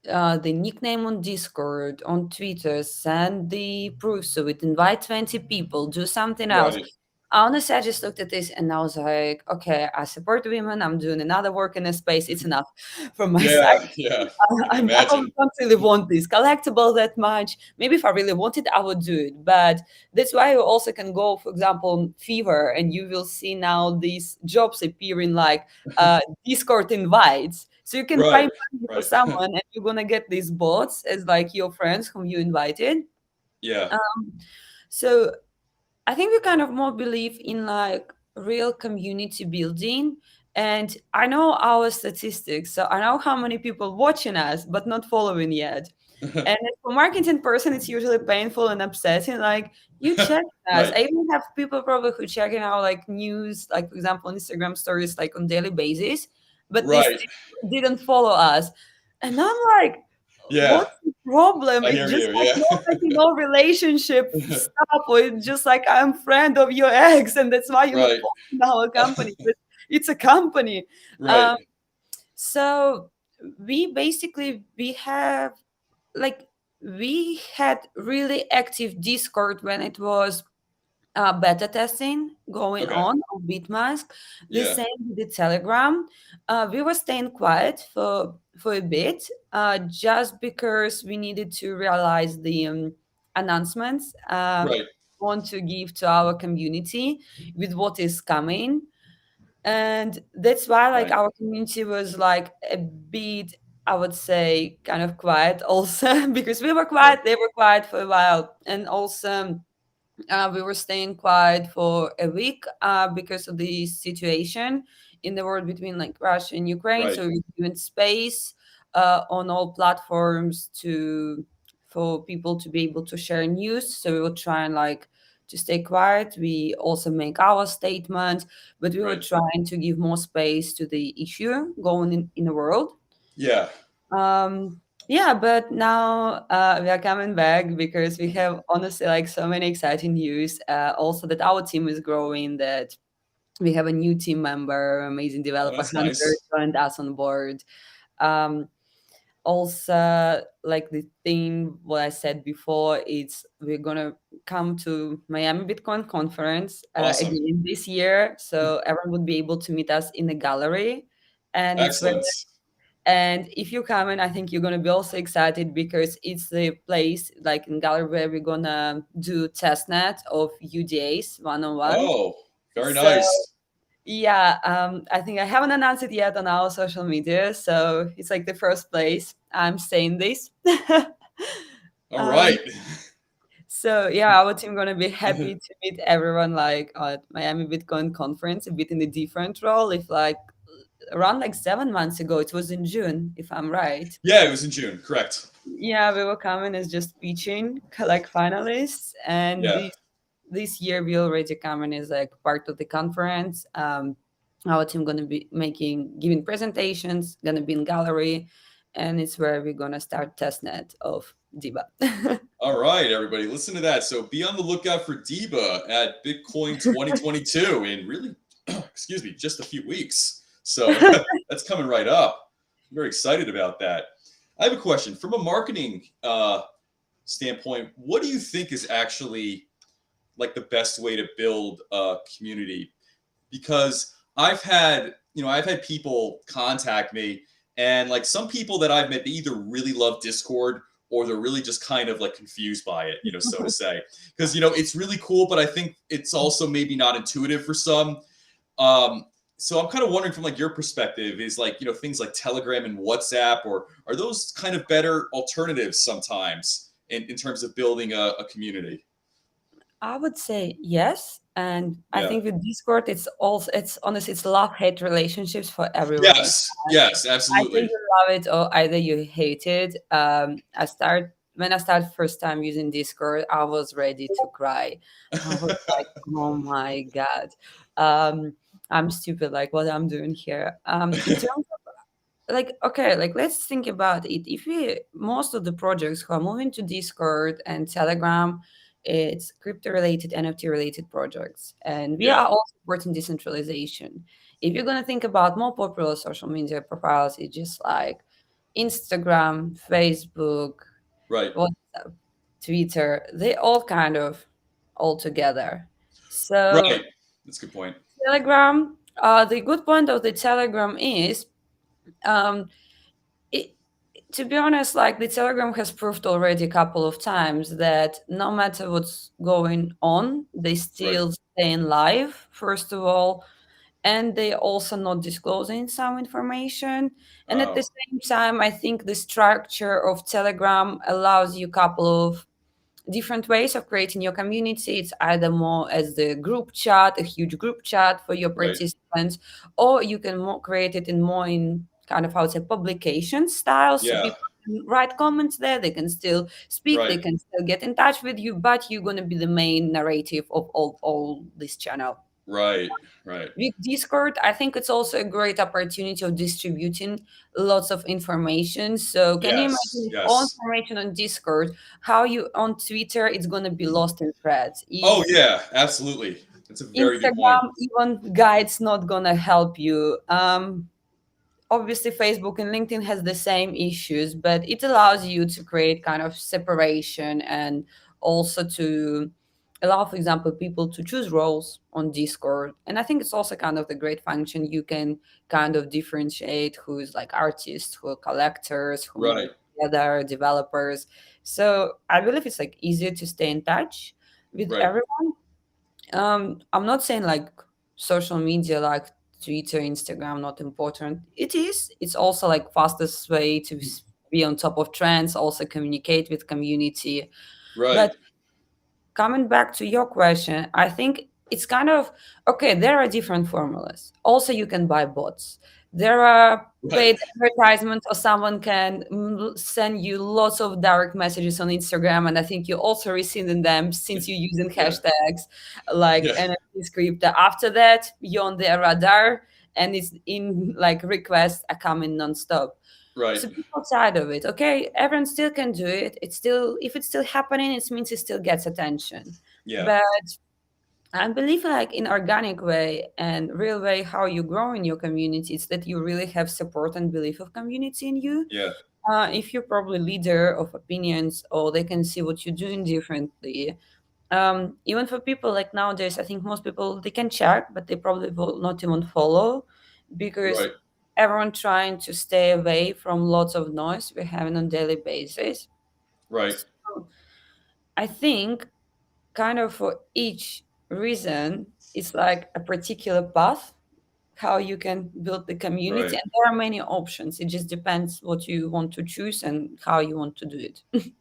Speaker 2: nickname on Discord, on Twitter, send the proof. So it invite 20 people, do something else.
Speaker 1: Right.
Speaker 2: Honestly, I just looked at this and I was like, okay, I support women. I'm doing another work in a space. It's enough from my side.
Speaker 1: Yeah. Yeah. I can
Speaker 2: I
Speaker 1: imagine.
Speaker 2: don't really want this collectible that much. Maybe if I really want it, I would do it. But that's why you also can go, for example, on Fever, and you will see now these jobs appearing like Discord invites. So you can pay
Speaker 1: Right.
Speaker 2: money for
Speaker 1: Right.
Speaker 2: someone, and you're gonna get these bots as like your friends whom you invited.
Speaker 1: Yeah.
Speaker 2: Um, so I think we kind of more believe in like real community building. And I know our statistics, so I know how many people watching us but not following yet. And for marketing person, it's usually painful and upsetting. Like you check us.
Speaker 1: Right.
Speaker 2: I even have people probably who checking out like news, like for example, Instagram stories like on daily basis, but they
Speaker 1: Right.
Speaker 2: still didn't follow us. And I'm like,
Speaker 1: Yeah.
Speaker 2: what's the problem?
Speaker 1: I
Speaker 2: It's
Speaker 1: hear
Speaker 2: just
Speaker 1: you.
Speaker 2: like
Speaker 1: Yeah.
Speaker 2: not like relationship stuff, or it's just like I'm friend of your ex, and that's why you're not
Speaker 1: Right.
Speaker 2: following our company. But it's a company.
Speaker 1: Right.
Speaker 2: Um, so we have like we had really active Discord when it was beta testing going
Speaker 1: Okay.
Speaker 2: on Bitmask. The
Speaker 1: Yeah.
Speaker 2: same with the Telegram. We were staying quiet for a bit, just because we needed to realize the announcements
Speaker 1: Right.
Speaker 2: want to give to our community with what is coming. And that's why like
Speaker 1: Right.
Speaker 2: our community was like a bit, I would say, kind of quiet also because we were
Speaker 1: Right.
Speaker 2: quiet, they were quiet for a while. And also we were staying quiet for a week because of the situation in the world between like Russia and Ukraine.
Speaker 1: Right.
Speaker 2: So we given space on all platforms to for people to be able to share news. So we will try and like to stay quiet. We also make our statement, but we were
Speaker 1: Right.
Speaker 2: trying to give more space to the issue going in the world.
Speaker 1: Yeah.
Speaker 2: Yeah, but now we are coming back because we have honestly like so many exciting news. Also, that our team is growing, that we have a new team member, amazing
Speaker 1: Oh,
Speaker 2: developer
Speaker 1: that's
Speaker 2: Hunter
Speaker 1: nice.
Speaker 2: joined us on board. Um, also like the thing what I said before, it's we're gonna come to Miami Bitcoin conference
Speaker 1: Awesome.
Speaker 2: again this year, so everyone would be able to meet us in the gallery, and it's very,
Speaker 1: Excellent.
Speaker 2: and if you come in, I think you're gonna be also excited because it's the place like in gallery where we're gonna do testnet of UDAs one on one.
Speaker 1: Oh, very
Speaker 2: So
Speaker 1: nice.
Speaker 2: yeah, I think I haven't announced it yet on our social media, so it's like the first place I'm saying this.
Speaker 1: All
Speaker 2: um,
Speaker 1: right.
Speaker 2: so yeah, our team gonna be happy to meet everyone like at Miami Bitcoin conference, a bit in a different role. If like around like 7 months ago, it was in June, if I'm right.
Speaker 1: Yeah, it was in June. Correct.
Speaker 2: Yeah, we were coming as just pitching like finalists, and
Speaker 1: Yeah.
Speaker 2: this year we already coming as like part of the conference. Our team gonna be giving presentations, gonna be in gallery, and it's where we're gonna start testnet of DiBA.
Speaker 1: All right, everybody, listen to that. So be on the lookout for DiBA at Bitcoin 2022 in really, excuse me, just a few weeks. So that's coming right up. I'm very excited about that. I have a question from a marketing standpoint. What do you think is actually like the best way to build a community? Because I've had people contact me, and like some people that I've met, they either really love Discord or they're really just kind of like confused by it, so to say. Because it's really cool, but I think it's also maybe not intuitive for some. Um, so I'm kind of wondering from like your perspective, is like things like Telegram and WhatsApp, or are those kind of better alternatives sometimes in terms of building a community?
Speaker 2: I would say yes, and I
Speaker 1: Yeah.
Speaker 2: think with Discord, it's honestly it's love hate relationships for everyone.
Speaker 1: Yes. Yes.
Speaker 2: Either
Speaker 1: Absolutely.
Speaker 2: you love it or either you hate it. When I started first time using Discord, I was ready to cry. I was like, oh my god, um, I'm stupid. Like what I'm doing here. In terms like okay, like let's think about it. If we most of the projects who are moving to Discord and Telegram, it's crypto related, NFT related projects, and we
Speaker 1: Yeah.
Speaker 2: are all supporting decentralization. If you're going to think about more popular social media profiles, it's just like Instagram, Facebook,
Speaker 1: Right.
Speaker 2: WhatsApp, Twitter, they all kind of all together.
Speaker 1: Right.
Speaker 2: So
Speaker 1: That's a good point.
Speaker 2: Telegram, the good point of the Telegram is um, it, to be honest, like the Telegram has proved already a couple of times that no matter what's going on, they
Speaker 1: Right.
Speaker 2: still stay in live, first of all, and they also not disclosing some information. And at the
Speaker 1: Oh,
Speaker 2: same time, I think the structure of Telegram allows you a couple of different ways of creating your community. It's either more as the group chat, a huge group chat for your
Speaker 1: right.
Speaker 2: participants, or you can create it in more in kind of, I would say, publication style. So
Speaker 1: Yeah.
Speaker 2: people can write comments there, they can still speak, they
Speaker 1: Right.
Speaker 2: can still get in touch with you, but you're going to be the main narrative of all this channel.
Speaker 1: Right. Right.
Speaker 2: With Discord, I think it's also a great opportunity of distributing lots of information. So can you
Speaker 1: Yes.
Speaker 2: imagine if all
Speaker 1: Yes.
Speaker 2: information on Discord, how you on Twitter, it's gonna be lost in threads.
Speaker 1: Oh,
Speaker 2: If
Speaker 1: yeah. Absolutely. That's a very good point.
Speaker 2: Instagram, even guides not gonna help you. Obviously Facebook and LinkedIn has the same issues, but it allows you to create kind of separation and also to allow, for example, people to choose roles on Discord. And I think it's also kind of the great function. You can kind of differentiate who's like artists, who are collectors, who move
Speaker 1: Right.
Speaker 2: together, developers. So I believe it's like easier to stay in touch with
Speaker 1: Right.
Speaker 2: everyone. I'm not saying like social media like Twitter, Instagram not important. It is. It's also like fastest way to be on top of trends, also communicate with community.
Speaker 1: Right.
Speaker 2: But coming back to your question, I think it's kind of okay. There are different formulas. Also, you can buy bots. There are
Speaker 1: Right.
Speaker 2: paid advertisements, or someone can send you lots of direct messages on Instagram, and I think you also receiving them since you're using
Speaker 1: Yeah.
Speaker 2: hashtags like
Speaker 1: Yeah.
Speaker 2: NFT script. After that, you're on their radar, and it's in like requests are coming nonstop.
Speaker 1: Right.
Speaker 2: So people tired of it. Okay, everyone still can do it. It's still if it's still happening, it means it still gets attention.
Speaker 1: Yeah.
Speaker 2: But I believe like in organic way and real way how you grow in your community, it's that you really have support and belief of community in you.
Speaker 1: Yeah.
Speaker 2: if you're probably leader of opinions, or they can see what you're doing differently. Even for people like nowadays, I think most people they can check, but they probably will not even follow, because
Speaker 1: Right,
Speaker 2: everyone trying to stay away from lots of noise we're having on daily basis.
Speaker 1: right,
Speaker 2: So I think kind of for each reason, it's like a particular path how you can build the community,
Speaker 1: right.
Speaker 2: and there are many options. It just depends what you want to choose and how you want to do it.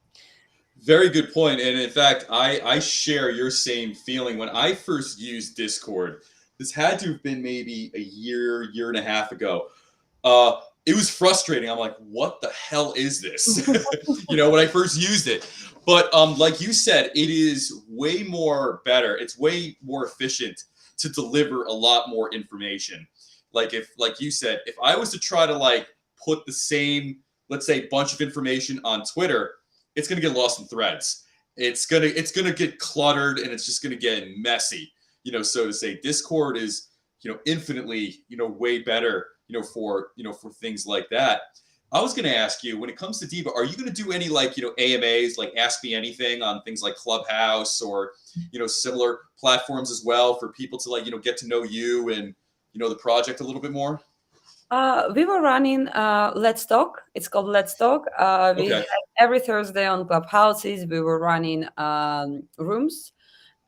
Speaker 1: Very good point. And in fact, I share your same feeling. When I first used Discord, this had to have been maybe a year and a half ago. Uh, it was frustrating. I'm like, what the hell is this? When I first used it. But like you said, it is way more better. It's way more efficient to deliver a lot more information. Like you said, if I was to try to like put the same, let's say, bunch of information on Twitter, it's gonna get lost in threads. It's gonna get cluttered and it's just gonna get messy. So to say, Discord is infinitely way better for things like that. I was going to ask you, when it comes to DiBA, are you going to do any like AMAs, like Ask Me Anything on things like Clubhouse or similar platforms as well for people to like get to know you and the project a little bit more?
Speaker 2: We were running Let's Talk. It's called Let's Talk. We
Speaker 1: Okay,
Speaker 2: had every Thursday on Clubhouses. We were running rooms,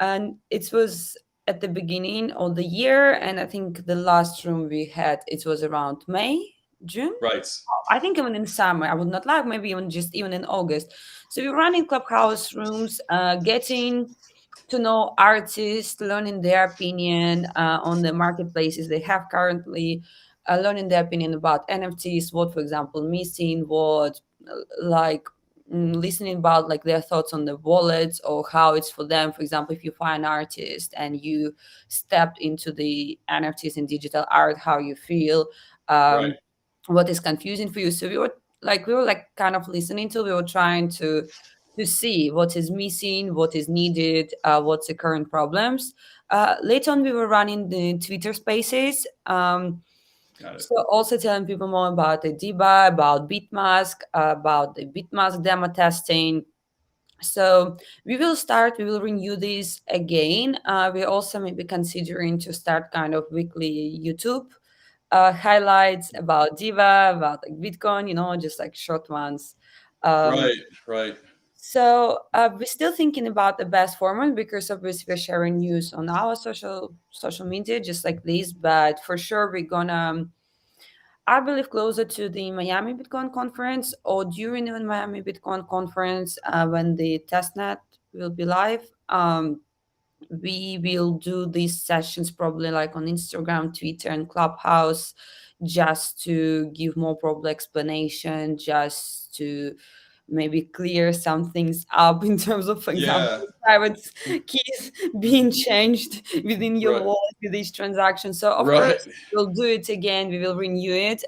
Speaker 2: and it was at the beginning of the year. And I think the last room we had it was around May, June.
Speaker 1: right,
Speaker 2: I think even in summer, I would not like, maybe even in August. So we're running Clubhouse rooms, getting to know artists, learning their opinion on the marketplaces they have currently, learning their opinion about NFTs, what, for example, missing, what, like, listening about like their thoughts on the wallets or how it's for them. For example, if you find an artist and you stepped into the NFTs and digital art, how you feel,
Speaker 1: right,
Speaker 2: what is confusing for you. So we were like kind of listening to, we were trying to see what is missing, what is needed, what's the current problems. Later on, we were running the Twitter Spaces.
Speaker 1: got it.
Speaker 2: So also telling people more about the DiBA, about Bitmask, about the Bitmask demo testing. So we will renew this again. We're also maybe considering to start kind of weekly YouTube highlights about DiBA, about like Bitcoin, just like short ones. Um,
Speaker 1: Right, right,
Speaker 2: so we're still thinking about the best format, because obviously we're sharing news on our social media just like this. But for sure we're gonna, I believe, closer to the Miami Bitcoin conference or during the Miami Bitcoin conference, when the testnet will be live. We will do these sessions probably like on Instagram, Twitter, and Clubhouse, just to give more probably explanation, just to maybe clear some things up in terms of, for example,
Speaker 1: yeah,
Speaker 2: private keys being changed within your
Speaker 1: right,
Speaker 2: wallet with each transaction. So of
Speaker 1: right,
Speaker 2: course we'll do it again. We will renew it.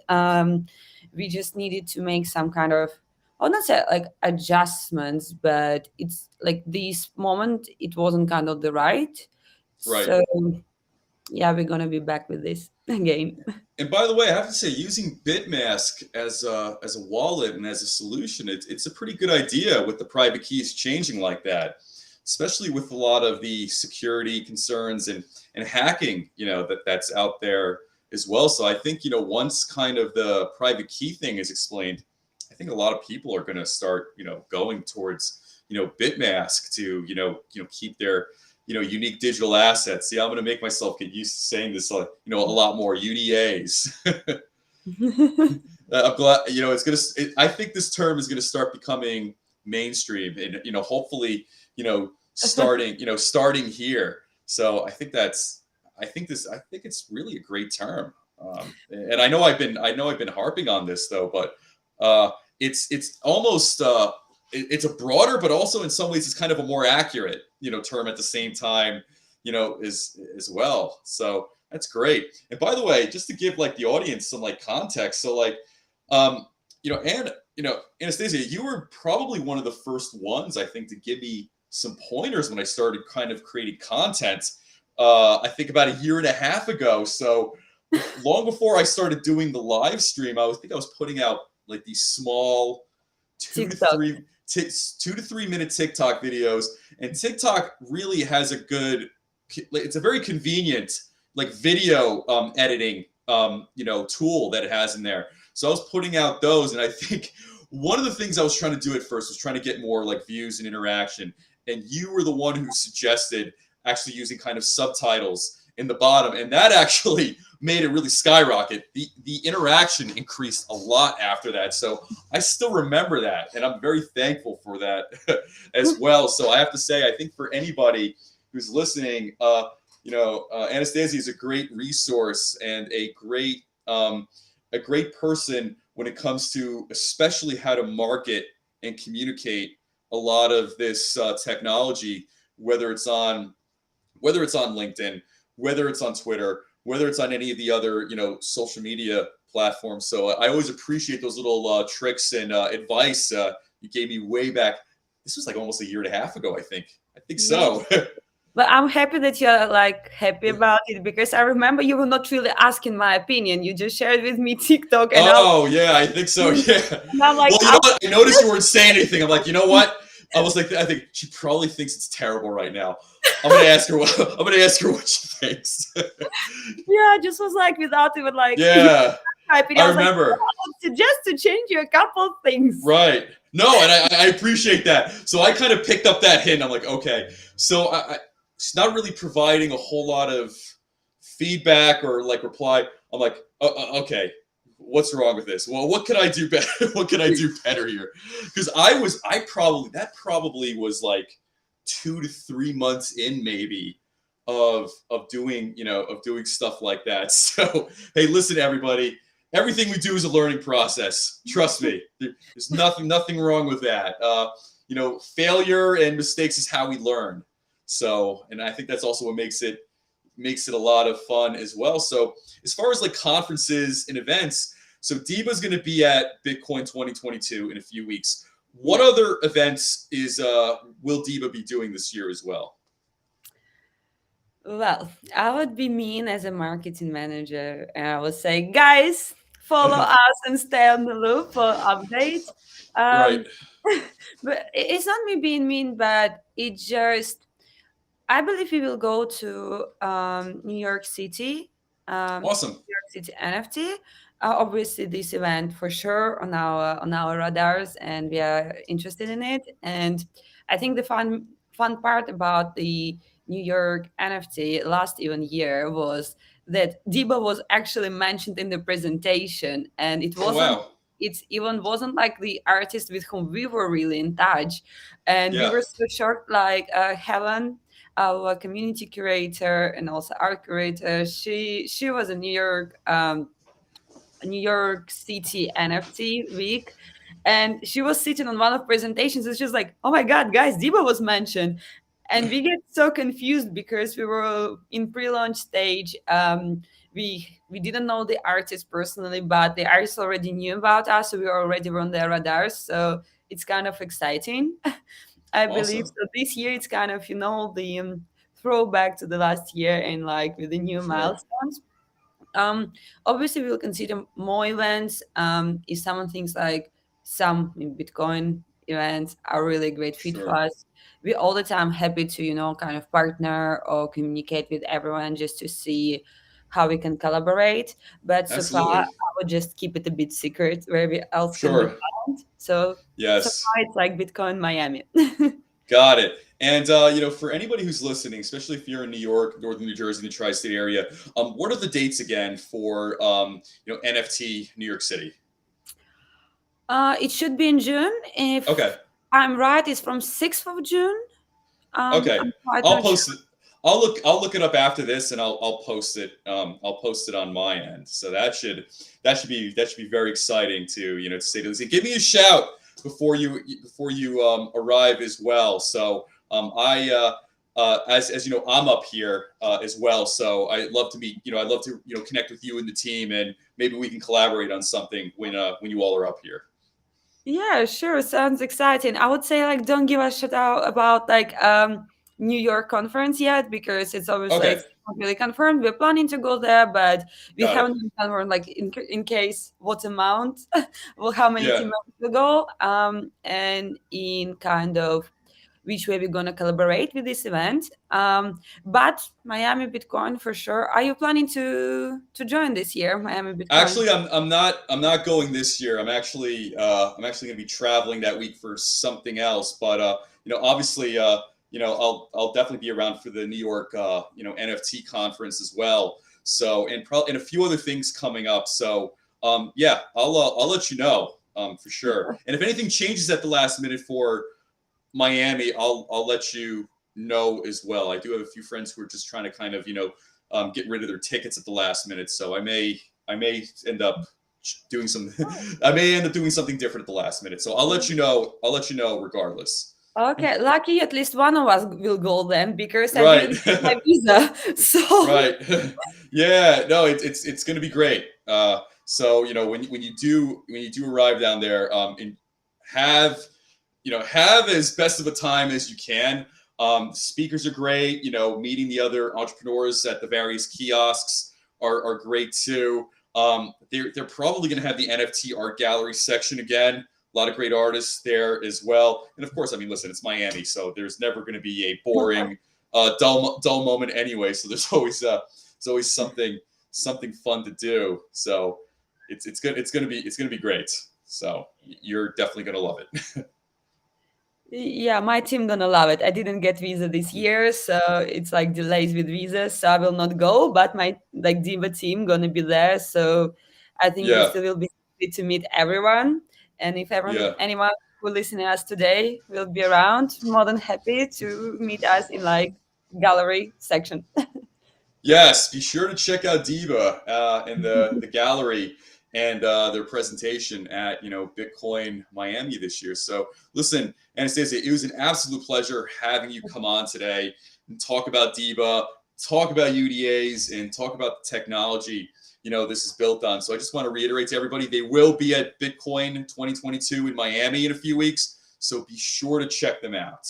Speaker 2: We just needed to make some kind of, I would not say like adjustments, but it's like this moment it wasn't kind of the right.
Speaker 1: right.
Speaker 2: So yeah, we're gonna be back with this again.
Speaker 1: And by the way, I have to say, using Bitmask as a wallet and as a solution, it's a pretty good idea with the private keys changing like that, especially with a lot of the security concerns and hacking, that's out there as well. So I think once kind of the private key thing is explained, I think a lot of people are going to start going towards Bitmask to keep their unique digital assets. See, I'm going to make myself get used to saying this, a lot more UDAs. I'm glad, I think this term is going to start becoming mainstream and, hopefully, starting here. So I think it's really a great term. And I know I've been harping on this though, but it's almost, it's a broader, but also in some ways it's kind of a more accurate, term at the same time, as well. So that's great. And by the way, just to give like the audience some like context, so like, um, and Anastasia, you were probably one of the first ones I think to give me some pointers when I started kind of creating content. I think about a year and a half ago. So long before I started doing the live stream, I was putting out like these small two to
Speaker 2: TikTok.
Speaker 1: three 2 to 3 minute TikTok videos, and TikTok really has a good, it's a very convenient like video editing tool that it has in there. So I was putting out those, and I think one of the things I was trying to do at first was trying to get more like views and interaction, and you were the one who suggested actually using kind of subtitles in the bottom, and that actually made it really skyrocket. The interaction increased a lot after that, so I still remember that, and I'm very thankful for that as well. So I have to say, I think for anybody who's listening, Anastasiia is a great resource and a great person when it comes to especially how to market and communicate a lot of this technology, whether it's on LinkedIn, whether it's on Twitter, whether it's on any of the other social media platforms. So I always appreciate those little tricks and advice you gave me way back. This was like almost a year and a half ago, I think.
Speaker 2: Yeah.
Speaker 1: So.
Speaker 2: But I'm happy that you're like happy about it, because I remember you were not really asking my opinion. You just shared with me TikTok, and
Speaker 1: Oh yeah, I think so. Yeah.
Speaker 2: I'm like,
Speaker 1: Well, you know what? I noticed you weren't saying anything. I'm like, you know what? I was like, I think she probably thinks it's terrible right now. I'm gonna ask her what she thinks.
Speaker 2: yeah, I just was like, without even like
Speaker 1: Yeah,
Speaker 2: my opinion,
Speaker 1: I
Speaker 2: I was like,
Speaker 1: remember.
Speaker 2: I would suggest to change a couple of things.
Speaker 1: Right. No, and I appreciate that. So I kind of picked up that hint. I'm like, okay. So she's not really providing a whole lot of feedback or like reply. I'm like, okay, what's wrong with this? Well, what can I do better? What can I do better here? Because that probably was like 2 to 3 months in maybe of doing stuff like that. So hey, listen, everybody. Everything we do is a learning process. Trust me. There's nothing wrong with that. Failure and mistakes is how we learn. So, and I think that's also what makes it a lot of fun as well. So, as far as like conferences and events, so DiBA is going to be at Bitcoin 2022 in a few weeks. What other events will DiBA be doing this year as well?
Speaker 2: Well, I would be mean as a marketing manager, and I would say, guys, follow us and stay on the loop for updates.
Speaker 1: Right.
Speaker 2: Um, but it's not me being mean, but it just, I believe we will go to New York City,
Speaker 1: Awesome.
Speaker 2: New York City NFT. Obviously, this event for sure on our radars, and we are interested in it. And I think the fun part about the New York NFT last even year was that DiBA was actually mentioned in the presentation, and
Speaker 1: Oh wow.
Speaker 2: it even wasn't like the artist with whom we were really in touch, and we
Speaker 1: Yeah.
Speaker 2: were so shocked. Like Helen, our community curator and also art curator, she was a New York City NFT week, and she was sitting on one of presentations. It's just like, oh my god, guys, DiBA was mentioned, and we get so confused because we were in pre-launch stage. We didn't know the artist personally, but the artist already knew about us, so we already were on their radars. So it's kind of exciting. I believe
Speaker 1: Awesome.
Speaker 2: so. This year it's kind of the throwback to the last year, and like with the new
Speaker 1: Sure.
Speaker 2: milestones. Obviously, we'll consider more events. If someone thinks like some Bitcoin events are really a great fit for
Speaker 1: Sure.
Speaker 2: us, we're all the time happy to kind of partner or communicate with everyone just to see how we can collaborate. But so far, I
Speaker 1: Absolutely.
Speaker 2: would just keep it a bit secret where we else can be
Speaker 1: Sure.
Speaker 2: found. So
Speaker 1: Yes.
Speaker 2: far, it's like Bitcoin Miami.
Speaker 1: Got it. And for anybody who's listening, especially if you're in New York, Northern New Jersey, the tri-state area, what are the dates again for NFT New York City?
Speaker 2: It should be in June.
Speaker 1: Okay.
Speaker 2: If I'm right, it's from 6th of June.
Speaker 1: Okay.
Speaker 2: I'm quite
Speaker 1: I'll
Speaker 2: not sure.
Speaker 1: post it. I'll look it up after this, and I'll post it. I'll post it on my end. So that should be very exciting to say to Lucy. Give me a shout before you arrive as well. So as you know, I'm up here as well. So I'd love to meet. I'd love to connect with you and the team, and maybe we can collaborate on something when you all are up here.
Speaker 2: Yeah, sure. Sounds exciting. I would say like don't give a shout out about like New York conference yet, because it's always like
Speaker 1: Okay.
Speaker 2: not really confirmed. We're planning to go there, but we
Speaker 1: Got it.
Speaker 2: haven't been confirmed, like in case what amount, well, how many
Speaker 1: Yeah.
Speaker 2: team members will go, and in kind of which way we're gonna collaborate with this event. But Miami Bitcoin for sure. Are you planning to join this year, Miami Bitcoin?
Speaker 1: Actually, I'm not going this year. I'm actually going to be traveling that week for something else. But obviously, I'll definitely be around for the New York NFT conference as well. So and a few other things coming up. So yeah, I'll let you know for sure. And if anything changes at the last minute for Miami, I'll let you know as well. I do have a few friends who are just trying to kind of get rid of their tickets at the last minute, so I may end up doing some I may end up doing something different at the last minute. So I'll let you know. I'll let you know regardless.
Speaker 2: Okay, lucky at least one of us will go then because I
Speaker 1: Right.
Speaker 2: didn't get my visa. So
Speaker 1: Right. Yeah. No, it's going to be great. So when you do arrive down there, and have have as best of a time as you can. Speakers are great. Meeting the other entrepreneurs at the various kiosks are great too. They're probably going to have the NFT art gallery section again. A lot of great artists there as well. And of course, I mean, listen, it's Miami, so there's never going to be a boring, dull moment anyway. So there's always something fun to do. So it's gonna be great. So you're definitely gonna love it.
Speaker 2: yeah, my team gonna love it. I didn't get visa this year, so it's like delays with visas, so I will not go. But my like DiBA team gonna be there, so I think we
Speaker 1: Yeah,
Speaker 2: still will be happy to meet everyone. And if
Speaker 1: yeah.
Speaker 2: anyone who listening us today will be around, more than happy to meet us in like gallery section.
Speaker 1: Yes, be sure to check out DiBA and the gallery and their presentation at Bitcoin Miami this year. So listen, Anastasia, it was an absolute pleasure having you come on today and talk about DiBA, talk about UDAs, and talk about the technology this is built on. So I just want to reiterate to everybody, they will be at Bitcoin 2022 in Miami in a few weeks. So be sure to check them out.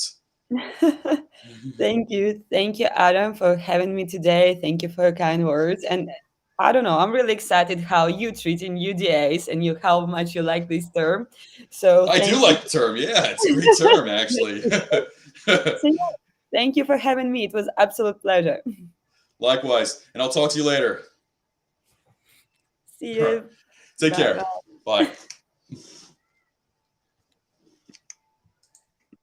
Speaker 2: Thank you. Thank you, Adam, for having me today. Thank you for your kind words. And I don't know, I'm really excited how you treat in UDAs and how much you like this term. So
Speaker 1: I do
Speaker 2: thank you.
Speaker 1: like the term. Yeah, it's a great term, actually.
Speaker 2: So, yeah, thank you for having me. It was absolute pleasure.
Speaker 1: Likewise. And I'll talk to you later.
Speaker 2: See
Speaker 1: All right.
Speaker 2: you.
Speaker 1: Take
Speaker 2: Bye
Speaker 1: care.
Speaker 2: bye.
Speaker 1: Bye.